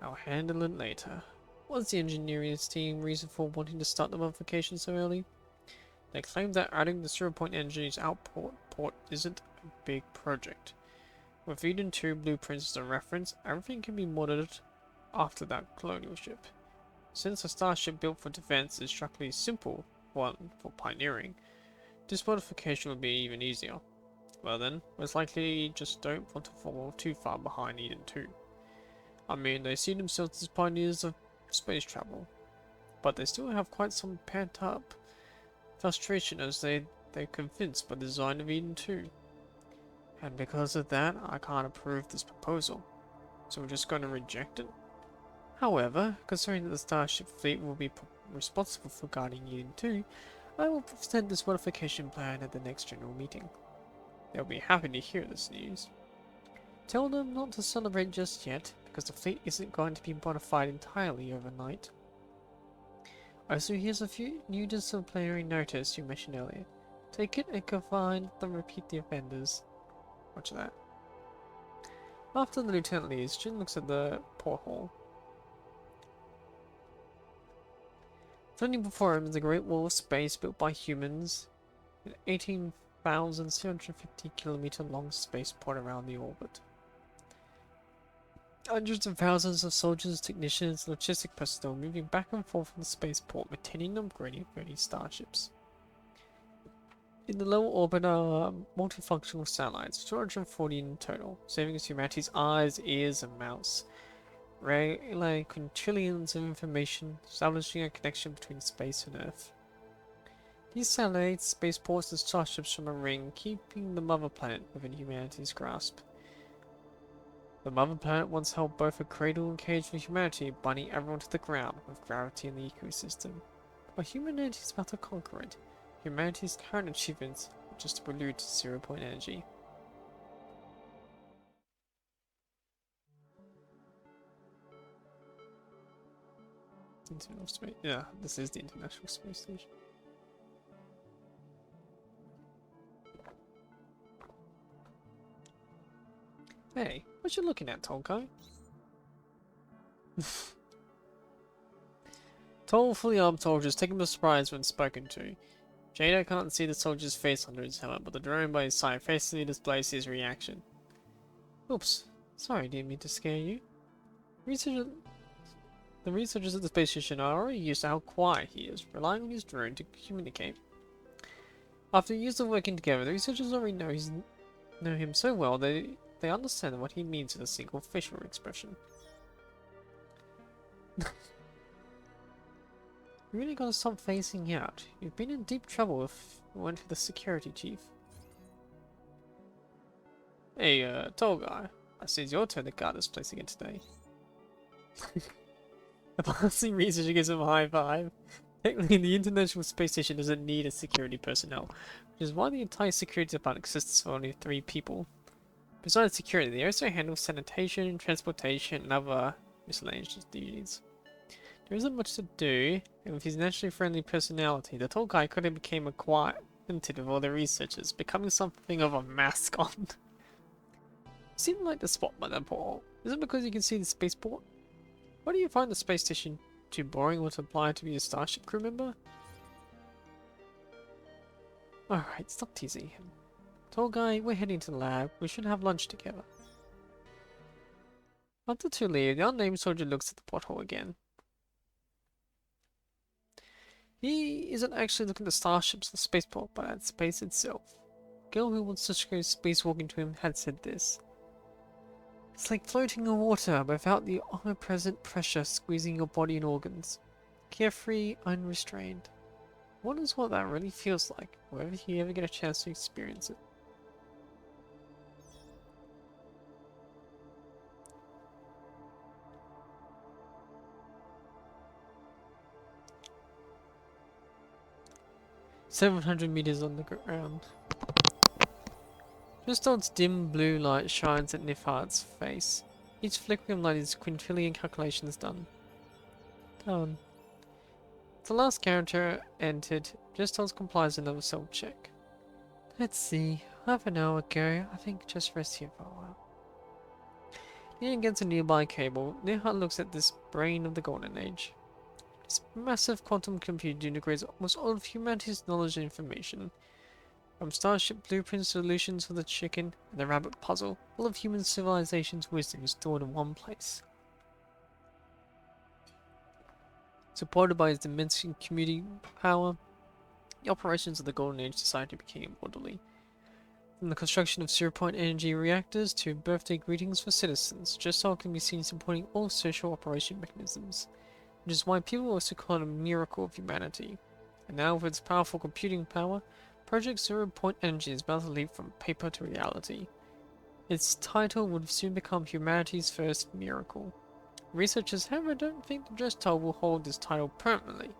I'll handle it later. What's the engineering team reason for wanting to start the modification so early? They claim that adding the 0-point energy's output port isn't a big project. With Eden 2 blueprints as a reference, everything can be modded after that colonial ship. Since a starship built for defense is structurally a simple one for pioneering, this modification will be even easier. Well then, most likely just don't want to fall too far behind Eden 2. I mean, they see themselves as pioneers of space travel, but they still have quite some pent up frustration as they're convinced by the design of Eden 2. And because of that, I can't approve this proposal, so we're just going to reject it. However, considering that the Starship fleet will be responsible for guarding Eden 2, I will present this modification plan at the next general meeting. They'll be happy to hear this news. Tell them not to celebrate just yet, because the fleet isn't going to be modified entirely overnight. Also, here's a few new disciplinary notice you mentioned earlier. Take it and confine them repeat the offenders. Watch that. After the lieutenant leaves, Jin looks at the porthole. Floating before him is a great wall of space built by humans, an 18,750-kilometer long spaceport around the orbit. Hundreds of thousands of soldiers, technicians, and logistic personnel moving back and forth from the spaceport, maintaining and upgrading 30 starships. In the lower orbit are multifunctional satellites, 240 in total, saving us humanity's eyes, ears, and mouths. Relaying quintillions of information, establishing a connection between space and Earth. These satellites, spaceports, and starships from a ring, keeping the mother planet within humanity's grasp. The mother planet once held both a cradle and cage for humanity, binding everyone to the ground with gravity in the ecosystem. But humanity is about to conquer it. Humanity's current achievements are just a prelude to 0-point energy. International space. Yeah, this is the International Space Station. Hey, what you looking at, tall guy? Tall, fully armed soldiers take him by surprise when spoken to. Jada can't see the soldier's face under his helmet, but the drone by his side faithfully displays his reaction. Oops, sorry, didn't mean to scare you. The researchers at the space station are already used to how quiet he is, relying on his drone to communicate. After years of working together, the researchers already know him so well that they understand what he means with a single facial expression. You really gotta stop phasing out. You've been in deep trouble if you went to the security chief. Hey, tall guy. I see it's your turn to guard this place again today. The passing researcher gives him a high five. Technically, the International Space Station doesn't need a security personnel, which is why the entire security department exists for only 3 people. Besides security, they also handle sanitation, transportation, and other miscellaneous duties. There isn't much to do, and with his naturally friendly personality, the tall guy could have become acquainted with all the researchers, becoming something of a mascot. You seem like the spot by that portal. Is it because you can see the spaceport? Why do you find the space station too boring or to apply to be a starship crew member? Alright, stop teasing him. Tall guy, we're heading to the lab. We should have lunch together. After 2 leave, the unnamed soldier looks at the pothole again. He isn't actually looking at the starships or the spaceport, but at space itself. The girl who wants to go spacewalking to him had said this. It's like floating in water without the omnipresent pressure squeezing your body and organs. Carefree, unrestrained. I wonder what that really feels like, wherever you ever get a chance to experience it. "700 meters on the ground." Just as dim blue light shines at Nifhart's face. Each flickering light is quintillion calculations done. Done. The last character entered, just as complies another self-check. Let's see, half an hour ago, I think just rest here for a while. Leaning against a nearby cable, Nifhart looks at this brain of the Golden Age. This massive quantum computer integrates almost all of humanity's knowledge and information. From starship blueprints, solutions for the chicken, and the rabbit puzzle, all of human civilization's wisdom is stored in one place. Supported by its immense computing power, the operations of the Golden Age society became orderly. From the construction of zero-point energy reactors to birthday greetings for citizens, Gestal can be seen supporting all social operation mechanisms, which is why people also call it a miracle of humanity. And now, with its powerful computing power, Project Zero-Point Energy is about to leap from paper to reality. Its title would soon become humanity's first miracle. Researchers, however, don't think the Gestal will hold this title permanently,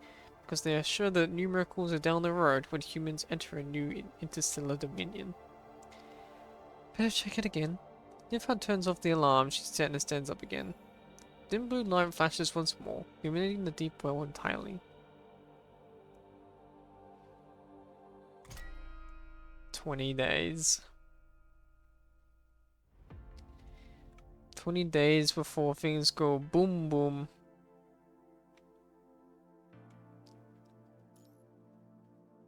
because they are sure that new miracles are down the road when humans enter a new interstellar dominion. Better check it again. Nifha turns off the alarm, she stands up again. Dim blue light flashes once more, illuminating the deep well entirely. 20 days. 20 days before things go boom boom.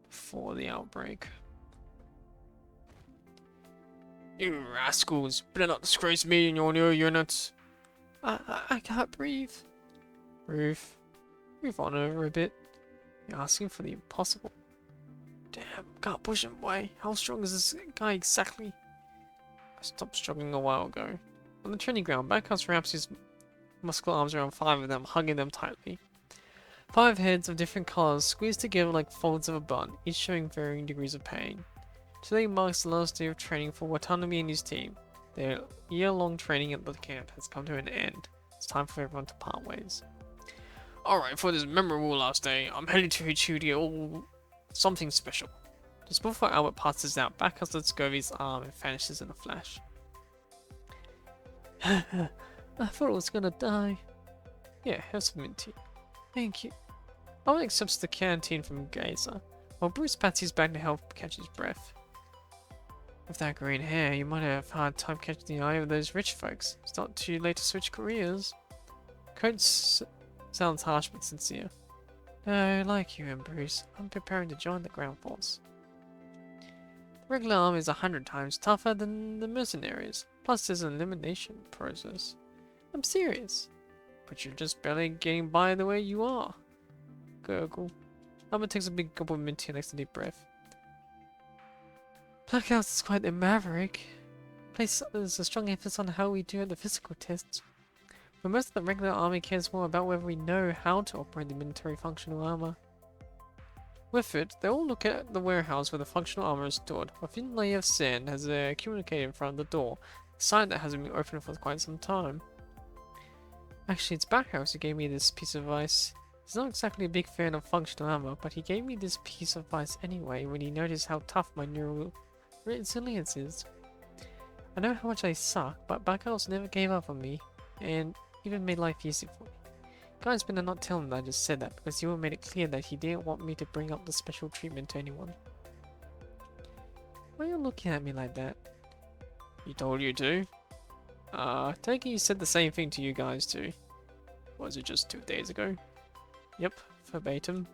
Before the outbreak. You rascals, better not disgrace me and your new units. I can't breathe. Ruth, move on over a bit. You're asking for the impossible. Damn, can't push him away. How strong is this guy exactly? I stopped struggling a while ago. On the training ground, Backhouse wraps his muscular arms around 5 of them, hugging them tightly. 5 heads of different colors squeezed together like folds of a bun, each showing varying degrees of pain. Today marks the last day of training for Watanabe and his team. Their year-long training at the camp has come to an end. It's time for everyone to part ways. Alright, for this memorable last day, I'm heading to HQ to get all something special. Just before Albert passes out, Backhouse lets go of his arm and vanishes in a flash. I thought I was gonna die. Yeah, have some mint tea. Thank you. Albert accepts the canteen from Gazer, while Bruce pats his back to help catch his breath. With that green hair, you might have a hard time catching the eye of those rich folks. It's not too late to switch careers. Coates sounds harsh but sincere. No, like you and Bruce, I'm preparing to join the ground force. The regular army is 100 times tougher than the mercenaries, plus there's an elimination process. I'm serious. But you're just barely getting by the way you are. Gurgle. Albert takes a big gulp of mint tea and takes a deep breath. Blackhouse is quite the maverick. Places a strong emphasis on how we do at the physical tests. But most of the regular army cares more about whether we know how to operate the military functional armor. With it, they all look at the warehouse where the functional armor is stored. A thin layer of sand has accumulated in front of the door, a sign that hasn't been opened for quite some time. Actually, it's Backhouse who gave me this piece of advice. He's not exactly a big fan of functional armor, but he gave me this piece of advice anyway when he noticed how tough my neural resilience is. I know how much I suck, but Backhouse never gave up on me, and even made life easy for me. Guys better not tell him that I just said that, because he would have made it clear that he didn't want me to bring up the special treatment to anyone. Why are you looking at me like that? He told you to? Take it he said the same thing to you guys too. Was it just 2 days ago? Yep, verbatim.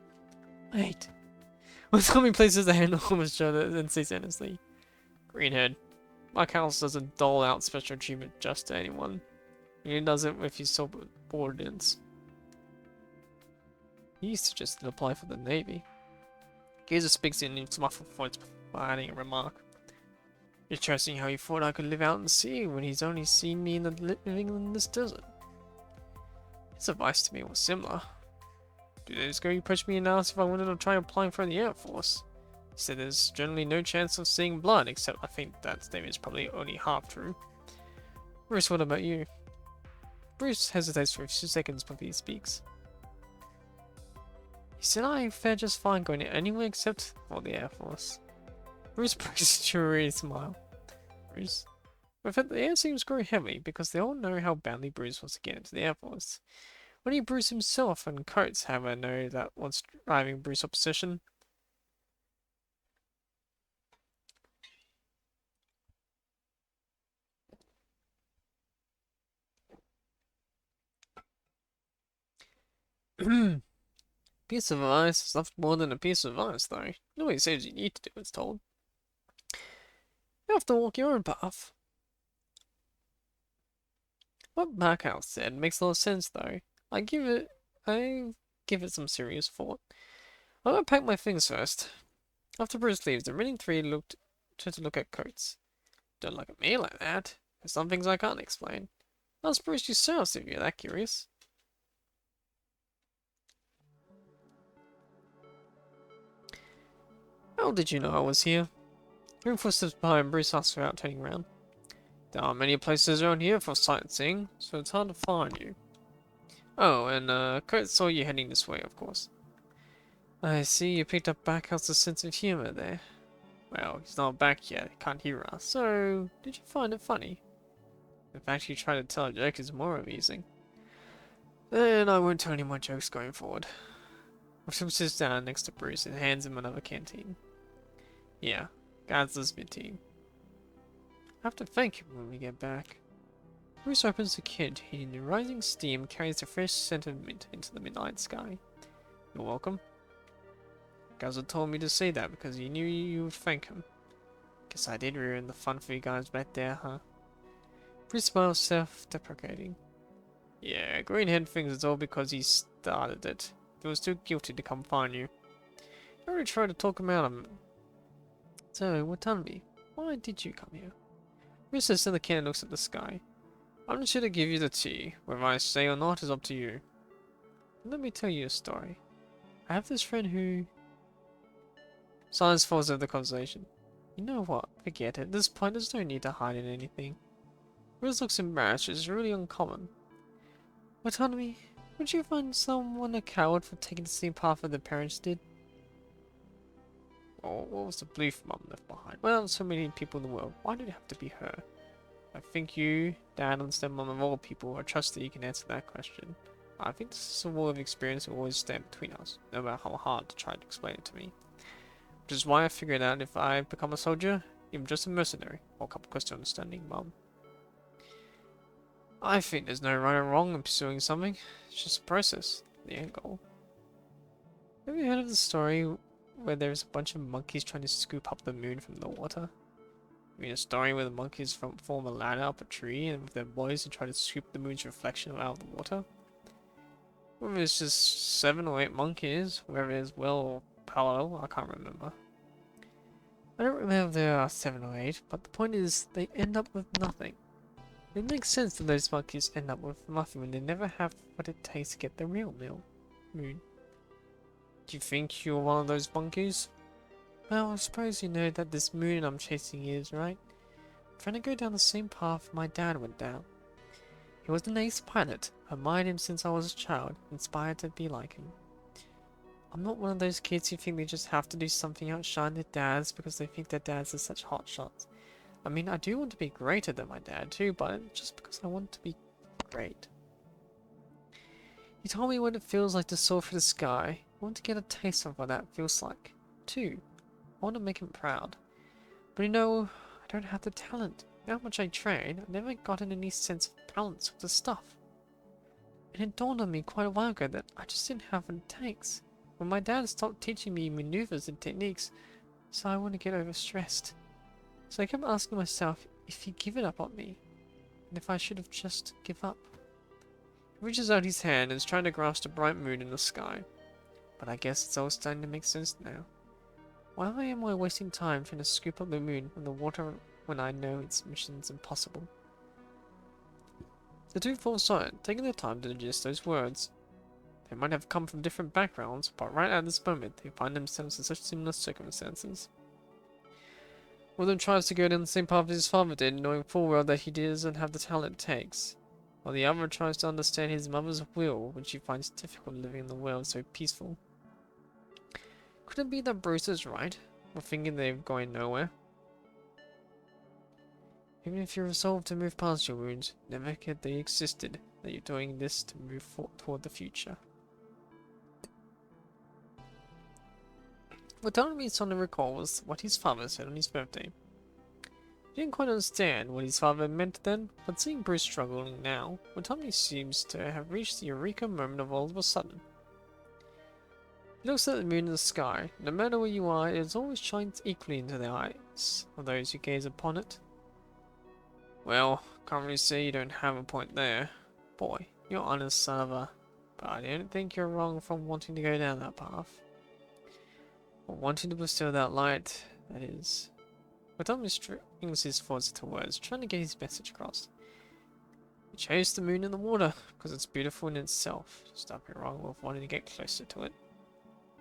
Wait. When somebody places a hand on his shoulder and says earnestly, Greenhead, my council doesn't dole out special treatment just to anyone. He does it with his subordinates. He suggested apply for the Navy. Gazer speaks in his muffled voice before adding a remark. Interesting how he thought I could live out in the sea when he's only seen me living in this desert. His advice to me was similar. 2 days ago he approached me and asked if I wanted to try applying for the Air Force. He said there's generally no chance of seeing blood, except I think that statement is probably only half true. Bruce, what about you? Bruce hesitates for a few seconds before he speaks. He said I fare just fine going anywhere except for the Air Force. Bruce breaks a cheery smile. Bruce? But the air seems to grow heavy because they all know how badly Bruce wants to get into the Air Force. Only Bruce himself and Coates, however, know that what's driving Bruce's obsession. Piece of ice is nothing more than a piece of ice, though. Nobody says you need to do what's told. You have to walk your own path. What Markow said makes a lot of sense, though. I give it some serious thought. I'm gonna pack my things first. After Bruce leaves, the remaining three turned to look at Coates. Don't look at me like that. There's some things I can't explain. Ask Bruce yourself if you're that curious. How did you know I was here? Hearing footsteps behind, Bruce asked without turning around. There aren't many places around here for sightseeing, so it's hard to find you. Oh, and Kurt saw you heading this way, of course. I see you picked up Backhouse's sense of humor there. Well, he's not back yet, he can't hear us, so did you find it funny? In fact, you try to tell a joke is more amusing. Then I won't tell any more jokes going forward. Tim sits down next to Bruce and hands him another canteen. Yeah, God's this team. I have to thank him when we get back. Bruce opens the kid, heating the rising steam carries the fresh scent of mint into the midnight sky. You're welcome. Gaza told me to say that because he knew you would thank him. Guess I did ruin the fun for you guys back there, huh? Bruce smiles self-deprecating. Yeah, Greenhead thinks it's all because he started it. He was too guilty to come find you. I already tried to talk him out of it. So, tell me, why did you come here? Bruce sits in the can and looks at the sky. I'm just here to give you the tea. Whether I stay or not is up to you. Let me tell you a story. I have this friend who... Silence falls over the conversation. You know what? Forget it. At this point, there's no need to hide in anything. Bruce looks embarrassed, which is really uncommon. Autonomy, would you find someone a coward for taking the same path that their parents did? Or what was the belief Mum left behind? Well, so many people in the world. Why did it have to be her? I think you, Dad, and stepmom of all people, I trust that you can answer that question. I think this is a wall of experience that will always stand between us, no matter how hard to try to explain it to me. Which is why I figured out if I become a soldier, even just a mercenary, I'll come close to understanding Mum. I think there's no right or wrong in pursuing something. It's just a process, the end goal. Have you heard of the story where there's a bunch of monkeys trying to scoop up the moon from the water? I mean, a story where the monkeys form a ladder up a tree and with their boys and try to scoop the moon's reflection out of the water? Whether it's just 7 or 8 monkeys, whether it's well or parallel, I can't remember. I don't remember if there are 7 or 8, but the point is, they end up with nothing. It makes sense that those monkeys end up with nothing when they never have what it takes to get the real moon. Do you think you're one of those monkeys? Well, I suppose you know that this moon I'm chasing is, right? I'm trying to go down the same path my dad went down. He was an ace pilot. I admired him since I was a child, inspired to be like him. I'm not one of those kids who think they just have to do something outshine their dads because they think their dads are such hot shots. I mean, I do want to be greater than my dad too, but just because I want to be great. He told me what it feels like to soar through the sky. I want to get a taste of what that feels like, too. I want to make him proud. But you know, I don't have the talent. How much I train, I've never gotten any sense of balance with the stuff. And it dawned on me quite a while ago that I just didn't have what it takes. When my dad stopped teaching me maneuvers and techniques, so I wouldn't get overstressed. So I kept asking myself if he'd given up on me, and if I should have just give up. He reaches out his hand and is trying to grasp the bright moon in the sky. But I guess it's all starting to make sense now. Why am I wasting time trying to scoop up the moon from the water when I know its mission's impossible? The two fall silent, taking their time to digest those words. They might have come from different backgrounds, but right at this moment they find themselves in such similar circumstances. One of them tries to go down the same path as his father did, knowing full well that he doesn't have the talent it takes, while the other tries to understand his mother's will, which he finds difficult living in a world so peaceful. Could it be that Bruce is right, or thinking they're going nowhere? Even if you're resolved to move past your wounds, never forget they existed, that you're doing this to move toward the future. What Tommy suddenly recalls what his father said on his birthday. He didn't quite understand what his father meant then, but seeing Bruce struggling now, Tommy seems to have reached the eureka moment of all of a sudden. He looks at the moon in the sky. No matter where you are, it always shines equally into the eyes of those who gaze upon it. Well, can't really say you don't have a point there. Boy, you're honest, son of a... But I don't think you're wrong from wanting to go down that path. Or wanting to bestow that light, that is. But Tommy strings his thoughts into words, trying to get his message across. You chose the moon and the water, because it's beautiful in itself. Just don't be wrong with wanting to get closer to it.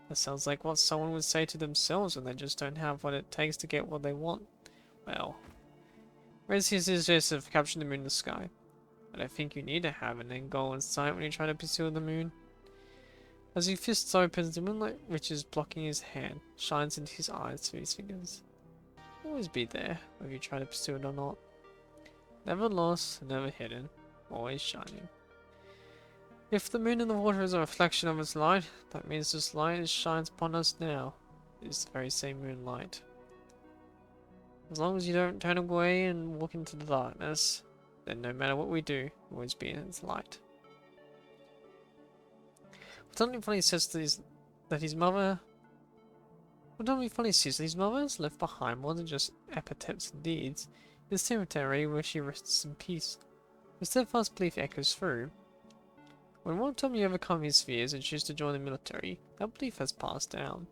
That sounds like what someone would say to themselves when they just don't have what it takes to get what they want. Well, raise his suggestion of capturing the moon in the sky. But I think you need to have an end goal in sight when you try to pursue the moon. As he fists opens, the moonlight which is blocking his hand shines into his eyes through his fingers. Always be there, whether you try to pursue it or not. Never lost, never hidden, always shining. If the moon in the water is a reflection of its light, that means this light shines upon us now. It is the very same moonlight. As long as you don't turn away and walk into the darkness, then no matter what we do, we'll always be in its light. Something funny says that his mother... What something funny says that his mother has left behind more than just epitaphs and deeds. In the cemetery where she rests in peace. The steadfast belief echoes through. When one time you overcome his fears and choose to join the military, that belief has passed down.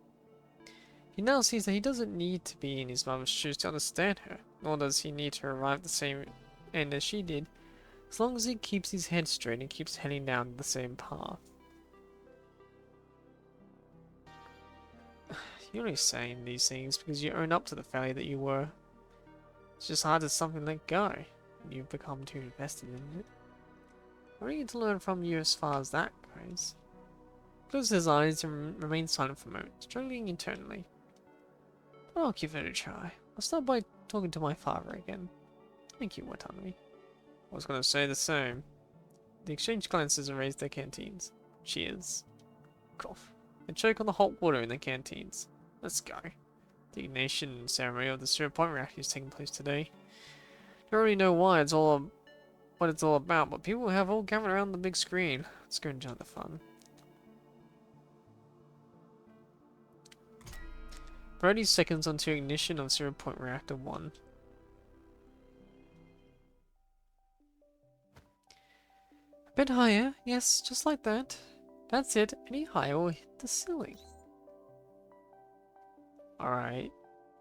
He now sees that he doesn't need to be in his mother's shoes to understand her, nor does he need to arrive at the same end as she did, as long as he keeps his head straight and keeps heading down the same path. You're only saying these things because you own up to the failure that you were. It's just hard to something let go. You've become too invested in it. What are you to learn from you as far as that goes? He closes his eyes and remains silent for a moment, struggling internally. But I'll give it a try. I'll start by talking to my father again. Thank you, Watanabe. I was going to say the same. They exchange glances and raise their canteens. Cheers. Cough. And choke on the hot water in the canteens. Let's go. The ignition ceremony of the 0 point reactor is taking place today. I don't really know why what it's all about, but people have all gathered around the big screen. Let's go enjoy the fun. 30 seconds until ignition of 0 point reactor 1. A bit higher, yes, just like that. That's it, any higher will hit the ceiling. Alright.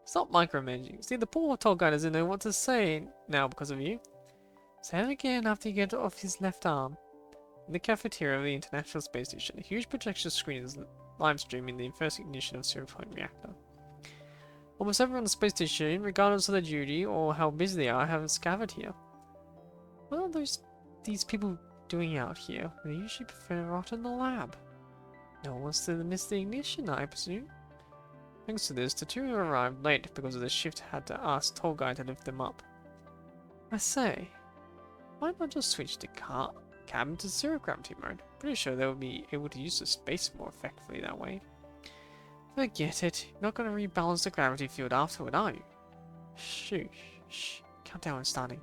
Stop micromanaging. See, the poor tall guy doesn't know what to say now because of you. Say it again after you get off his left arm. In the cafeteria of the International Space Station, a huge projection screen is live streaming the first ignition of 0 point reactor. Almost everyone on the space station, regardless of their duty or how busy they are, have gathered here. What are these people doing out here? They usually prefer to rot in the lab. No one wants to miss the ignition, I presume. Thanks to this, the two arrived late because of the shift had to ask Tall Guy to lift them up. I say, why not just switch the cabin to zero gravity mode? Pretty sure they would be able to use the space more effectively that way. Forget it. You're not going to rebalance the gravity field afterward, are you? Shh. Countdown is starting.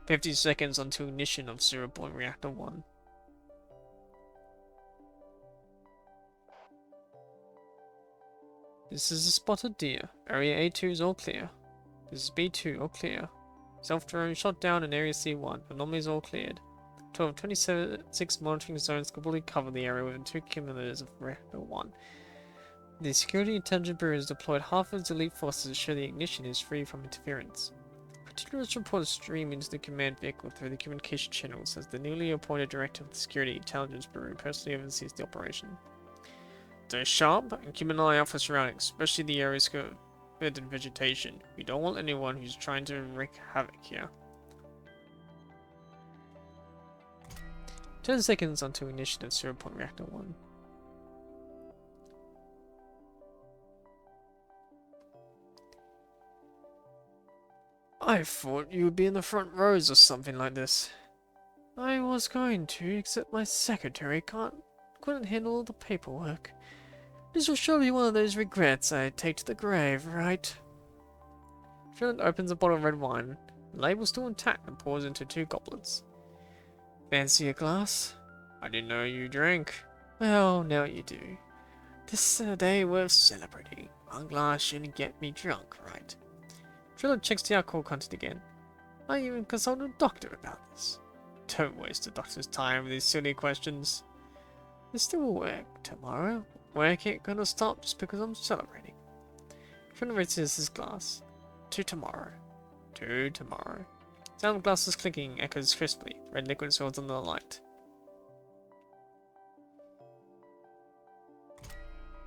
50 seconds until ignition of 0 point reactor 1. This is a spotted deer. Area A2 is all clear. This is B2, all clear. Self-drone shot down in Area C1. Anomalies all cleared. 12 of 26 monitoring zones completely cover the area within 2 kilometers of Reactor 1. The Security Intelligence Bureau has deployed half of its elite forces to ensure the ignition is free from interference. Continuous reports stream into the command vehicle through the communication channels as the newly appointed director of the Security Intelligence Bureau personally oversees the operation. Stay sharp and keep an eye out for surroundings, especially the areas covered in vegetation. We don't want anyone who's trying to wreak havoc here. 10 seconds until ignition of 0 point reactor 1. I thought you would be in the front rows or something like this. I was going to, except my secretary couldn't handle all the paperwork. This will surely be one of those regrets I take to the grave, right? Philip opens a bottle of red wine, the label still intact, and pours into 2 goblets. Fancy a glass? I didn't know you drank. Well, now you do. This is a day worth celebrating. One glass shouldn't get me drunk, right? Driller checks the alcohol content again. I even consulted a doctor about this. Don't waste the doctor's time with these silly questions. There's still work tomorrow. Work ain't gonna stop just because I'm celebrating. Driller raises his glass. To tomorrow. To tomorrow. Sound of glasses clicking echoes crisply. Red liquid swirls under the light.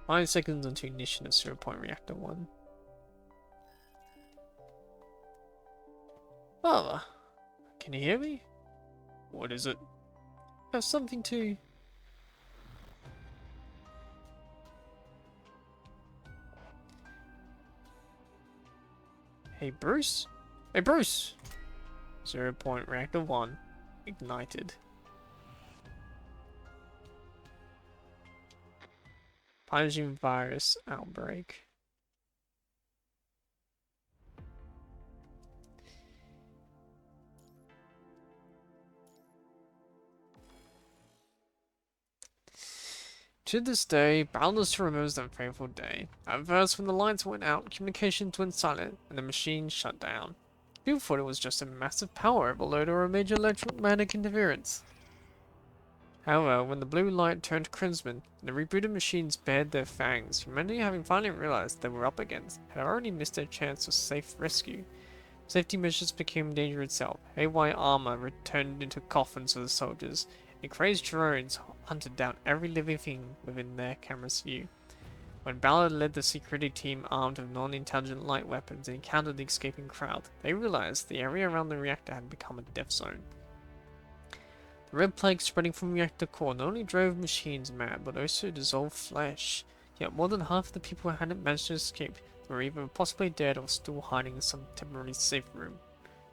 5 seconds until ignition of 0-point reactor 1. Father, can you hear me? What is it? I have something to... Hey Bruce? Hey Bruce! 0-point reactor 1 ignited. Pyrogen virus outbreak. To this day, Baldur remembers that fateful day. At first, when the lights went out, communications went silent, and the machine shut down. People thought it was just a massive power overload or a major electromagnetic interference. However, when the blue light turned crimson and the rebooted machines bared their fangs, humanity, having finally realized they were up against, had already missed their chance of safe rescue. Safety measures became danger itself. Haywire armor returned into coffins for the soldiers, and crazed drones hunted down every living thing within their camera's view. When Ballard led the security team armed with non-intelligent light weapons and encountered the escaping crowd, they realized the area around the reactor had become a death zone. The red plague spreading from reactor core not only drove machines mad, but also dissolved flesh. Yet more than half of the people who hadn't managed to escape were either possibly dead or still hiding in some temporary safe room,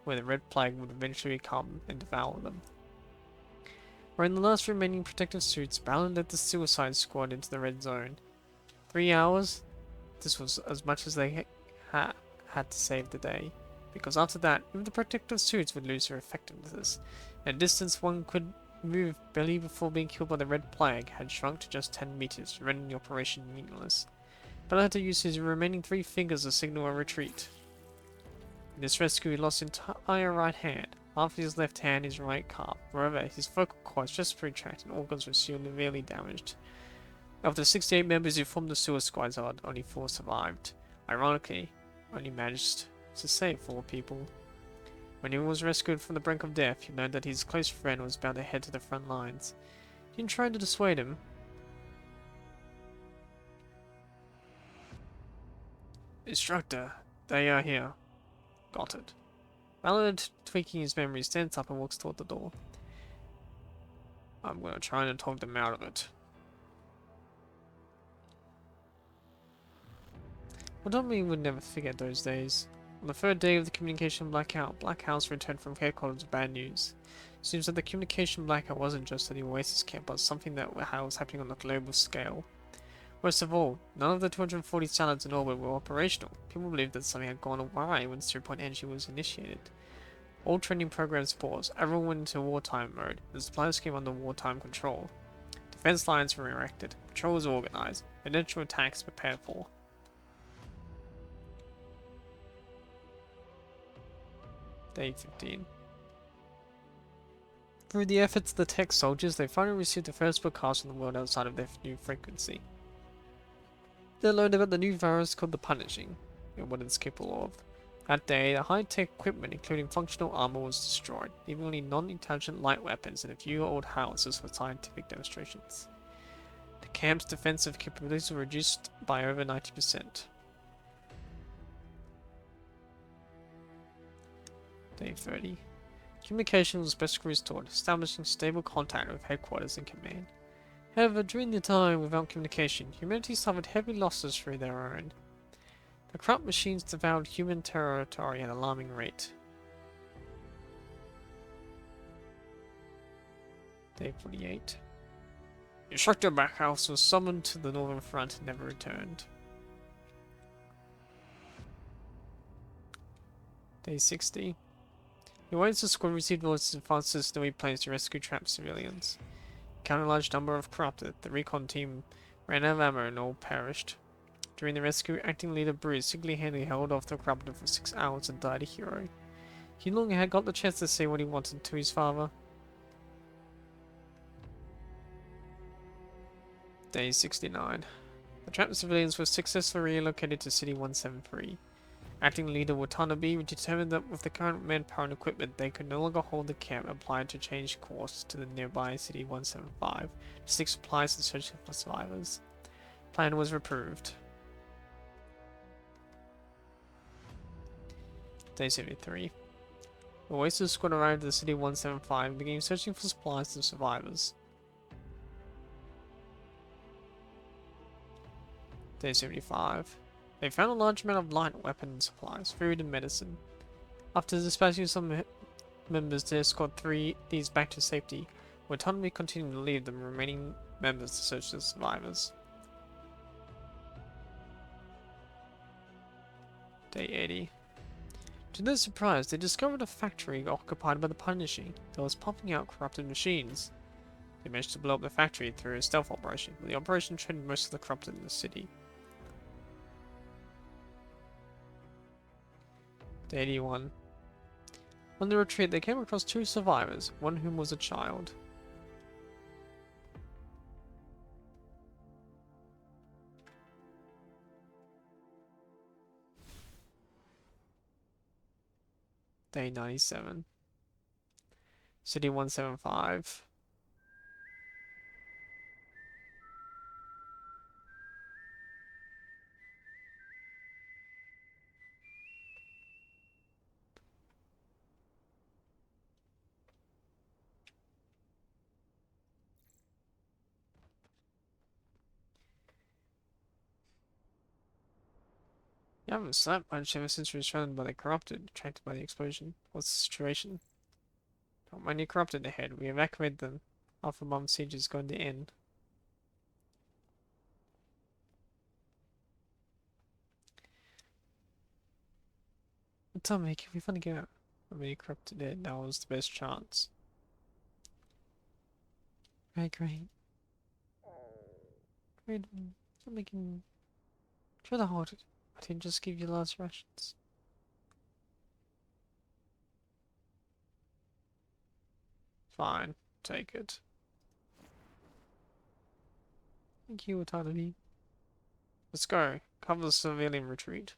where the red plague would eventually come and devour them. Wearing the last remaining protective suits, Ballard led the suicide squad into the red zone. 3 hours? This was as much as they had to save the day, because after that, even the protective suits would lose their effectiveness. At a distance one could move barely before being killed by the red plague had shrunk to just 10 meters, rendering the operation meaningless. Ballard had to use his remaining 3 fingers to signal a retreat. In this rescue, he lost his entire right hand. Half his left hand is right calf. Moreover, his vocal cords just retracted and organs were severely damaged. Of the 68 members who formed the suicide squad, only 4 survived. Ironically, only managed to save 4 people. When he was rescued from the brink of death, he learned that his close friend was about to head to the front lines. He didn't try to dissuade him. Instructor, they are here. Got it. Ballard, tweaking his memory, stands up and walks toward the door. I'm gonna try and talk them out of it. Well, Tommy would never forget those days. On the 3rd day of the communication blackout, Black House returned from headquarters with bad news. It seems that the communication blackout wasn't just at the Oasis camp, but something that was happening on a global scale. Worst of all, none of the 240 satellites in orbit were operational. People believed that something had gone awry when 0-point energy was initiated. All training programs paused, everyone went into wartime mode, the supplies came under wartime control. Defense lines were erected, patrols organized, eventual attacks prepared for. Day 15. Through the efforts of the tech soldiers, they finally received the first broadcast from the world outside of their new frequency. They learned about the new virus called the Punishing, and what it's capable of. That day, the high-tech equipment, including functional armor, was destroyed, leaving only non-intelligent light weapons and a few old howitzers for scientific demonstrations. The camp's defensive capabilities were reduced by over 90%. Day 30. Communication was best restored, establishing stable contact with headquarters and command. However, during the time without communication, humanity suffered heavy losses through their own. The corrupt machines devoured human territory at an alarming rate. Day 48. Instructor Backhouse was summoned to the northern front and never returned. Day 60. The Oasis squad received orders to fast system planes to rescue trapped civilians. Counting a large number of corrupted, the recon team ran out of ammo and all perished. During the rescue, acting leader Bruce single-handedly held off the corrupted for 6 hours and died a hero. He no longer had got the chance to say what he wanted to his father. Day 69. The trapped civilians were successfully relocated to City 173. Acting leader Watanabe determined that with the current manpower and equipment, they could no longer hold the camp and applied to change course to the nearby City 175 to seek supplies and search for survivors. Plan was approved. Day 73. The Oasis squad arrived at the City 175 and began searching for supplies and survivors. Day 75. They found a large amount of light weapon supplies, food and medicine. After dispatching some members to escort these back to safety, Watanabe continued to lead the remaining members to search the survivors. Day 80. To their surprise, they discovered a factory occupied by the Punisher that was pumping out corrupted machines. They managed to blow up the factory through a stealth operation, but the operation traded most of the corrupted in the city. Day 81. On the retreat, they came across 2 survivors, one of whom was a child. Day 97. City 175. You haven't slept much ever since you were surrounded by the corrupted, attracted by the explosion. What's the situation? Not many corrupted ahead. We evacuated them. Alpha Bomb siege is going to end. Tell me, can we finally get out? Not many corrupted ahead. That was the best chance. Right, great. Great. Somebody can try to hold it. I didn't just give you last rations. Fine, take it. Thank you, Watanabe. Let's go. Cover the civilian retreat.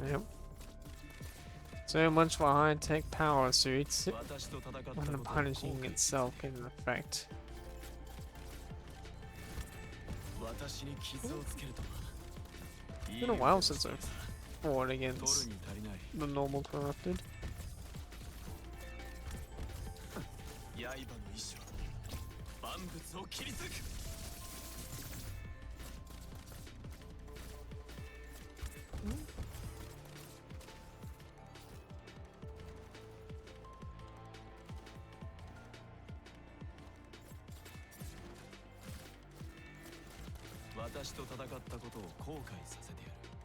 Yep. So much for high-tech power suits when the punishing itself can affect. It's been a while since I've fought against the normal corrupted.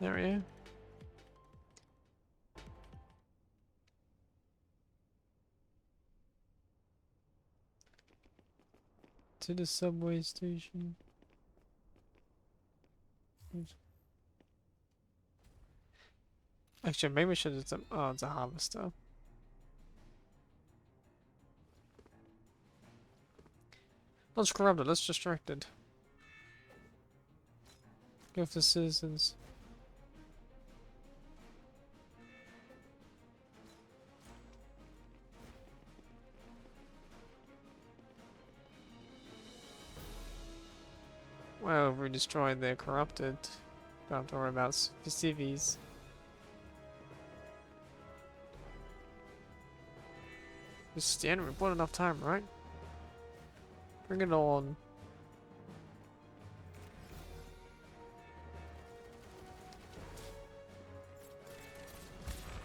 There we are. To the subway station. Actually, maybe we should have done. Oh, it's a harvester. Let's corrupt it. Let's distract it. Go for citizens. Well, we destroyed their corrupted. Don't have to worry about civvies. Just stand. We bought enough time, right? Bring it on.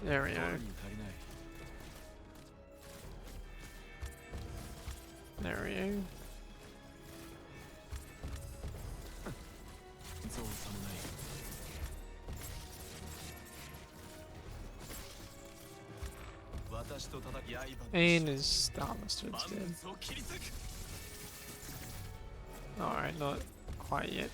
There we 取 go. るに足りない There we go. 造作もない 私と叩き刃の And his Star Master's 万 dead. 物を切り裂く Alright, not quite yet.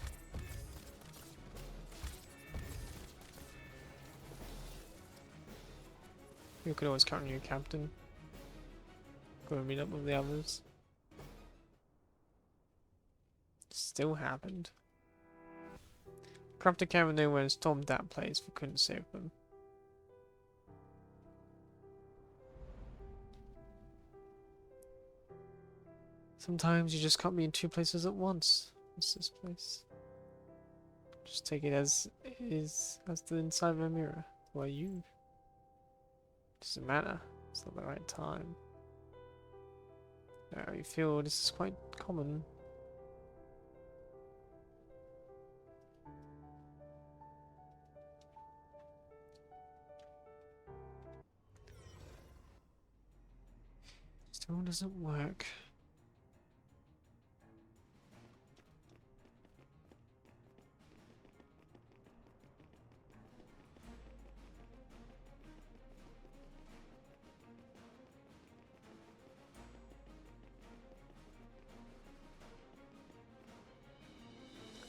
You could always count on your captain. Go and meet up with the others. Still happened. Crafter came in when stormed that place, but couldn't save them. Sometimes you just can't be in two places at once. What's this place? Just take it as is, as the inside of a mirror. Who are you? Doesn't matter. It's not the right time. You feel this is quite common. Still doesn't work.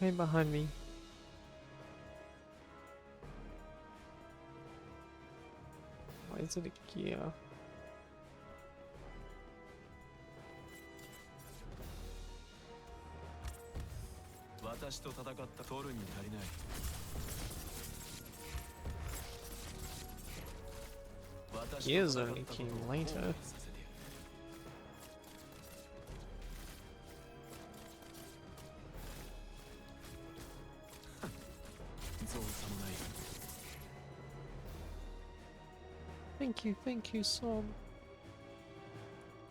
Hey, behind me. Why is it a gear? 私と戦った取るに足りない Gears only came later. 造作もない Thank you, Som.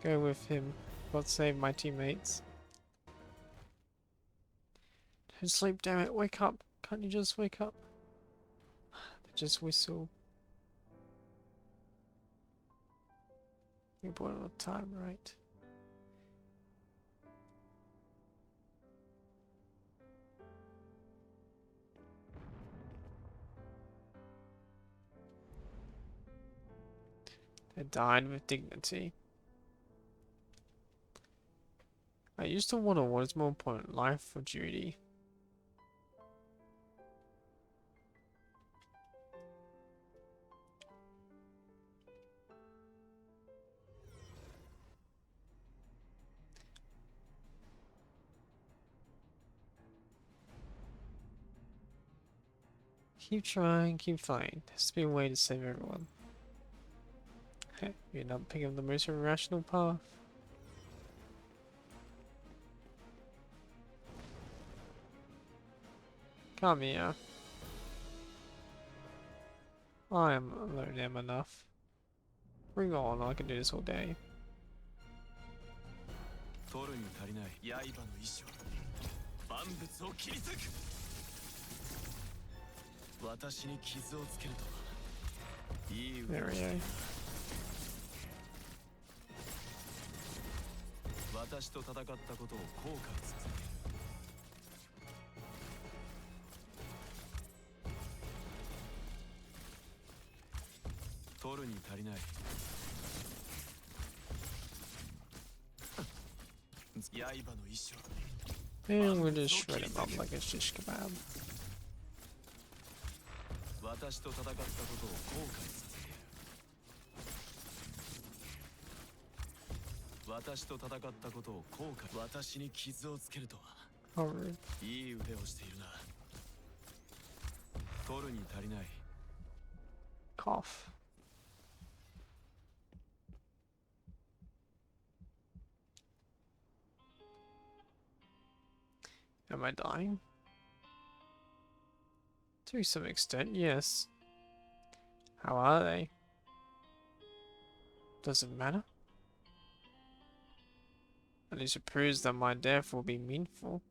Go with him. God save my teammates. Don't sleep, damn it. Wake up. Can't you just wake up? They just whistle. You're born on time, right? They died with dignity. I used to wonder what is more important, life or duty. Keep trying, keep fighting. There's to be a way to save everyone. You're not picking up the most irrational path. Come here. I am alone am enough. Bring on, I can do this all day. 取るに足りない刃の意志は万物を切り裂く私に傷をつけるとはいい腕 There を we して go. いる私と戦ったことを後悔させている取るに足りない刃の意志は And we'll just shred him up like a shish kebab. 私と戦ったことを後悔させている私と戦ったことを後悔私に傷をつけるとは How rude. いい腕をしているな取るに足りない Cough. Am I dying? To some extent, yes. How are they? Does it matter? At least it proves that my death will be meaningful.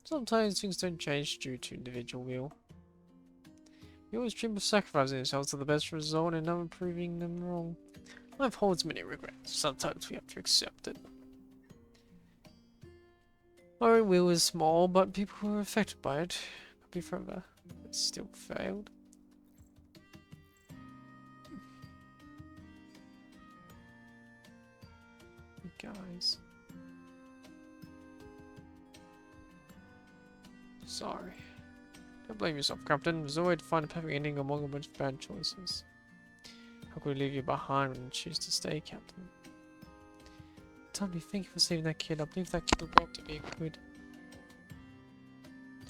Sometimes things don't change due to individual will. You always dream of sacrificing yourselves to the best result and never proving them wrong. Life holds many regrets. Sometimes we have to accept it. Our will is small, but people who are affected by it could be forever. It still failed. You guys. Sorry. Don't blame yourself, Captain. It was always to find a perfect ending among a bunch of bad choices. How could we leave you behind when you choose to stay, Captain? Tommy, thank you for saving that kid. I believe that kid will grow up to be a good.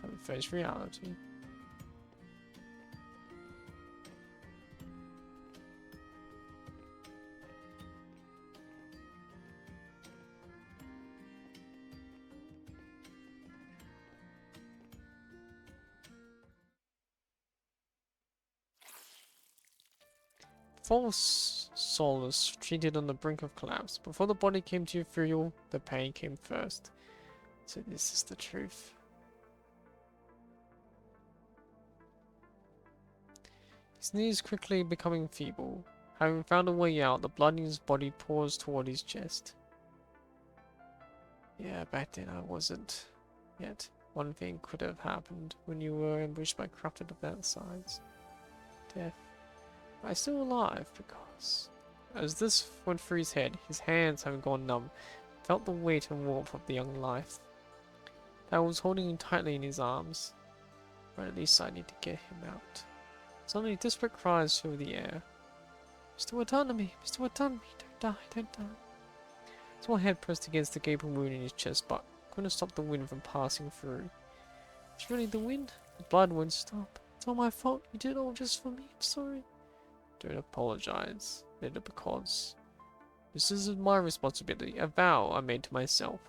Time to face reality. False solace treated on the brink of collapse. Before the body came to ethereal, the pain came first. So this is the truth. His knees quickly becoming feeble. Having found a way out, the blood in his body pours toward his chest. Yeah, back then I wasn't yet. One thing could have happened when you were ambushed by corrupted of that size. Death. But I'm still alive because... As this went through his head, his hands having gone numb, felt the weight and warmth of the young life that was holding him tightly in his arms. But at least I need to get him out. Suddenly desperate cries filled the air. Mr. Watanabe! Mr. Watanabe! Don't die! Don't die! Small head pressed against the gaping wound in his chest, but couldn't stop the wind from passing through. It's really the wind? The blood won't stop. It's all my fault. You did it all just for me. I'm sorry. Don't apologize. Did it because this isn't my responsibility. A vow I made to myself.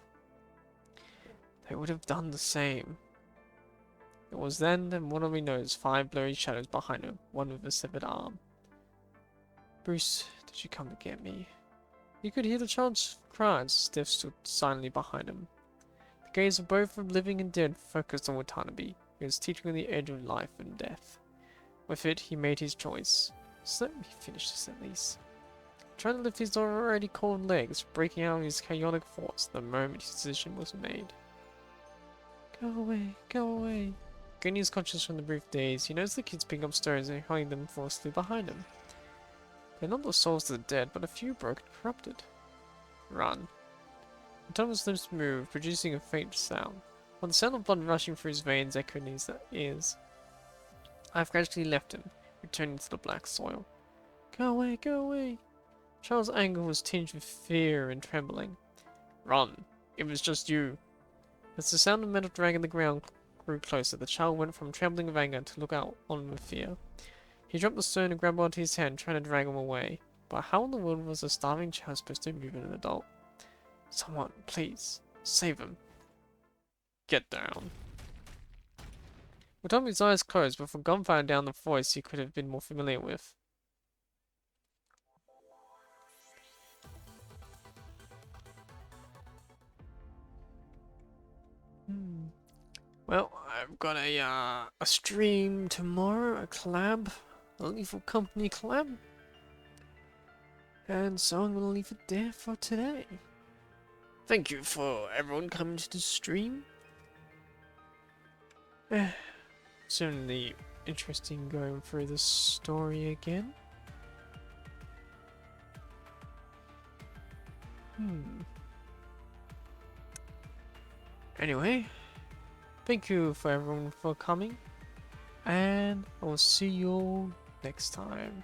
They would have done the same. It was then that one of me knows 5 blurry shadows behind him, one with a severed arm. Bruce, did you come to get me? You could hear the child's cries. Steph stood silently behind him. The gaze of both the living and dead focused on Watanabe, who was teetering on the edge of life and death. With it, he made his choice. So let me finish this at least. Trying to lift his already cold legs, breaking out of his chaotic thoughts the moment his decision was made. Go away, go away. Gaining his conscience from the brief daze, he noticed the kids picking up stones and hurling them forcefully behind him. They're not the souls of the dead, but a few broken and corrupted. Run. Thomas' lips moved, producing a faint sound, while the sound of blood rushing through his veins echoed in his ears. I have gradually left him, returning to the black soil. Go away, go away. Charles' anger was tinged with fear and trembling. Run. It was just you. As the sound of metal dragging the ground grew closer, the child went from trembling with anger to look out on with fear. He dropped the stone and grabbed onto his hand, trying to drag him away. But how in the world was a starving child supposed to move an adult? Someone, please, save him. Get down. Watanabe's eyes closed before gunfire down the voice he could have been more familiar with. Well, I've got a stream tomorrow, a collab, a Lethal Company collab. And so I'm gonna leave it there for today. Thank you for everyone coming to the stream. Certainly interesting going through the story again. Anyway, thank you for everyone for coming, and I will see you all next time.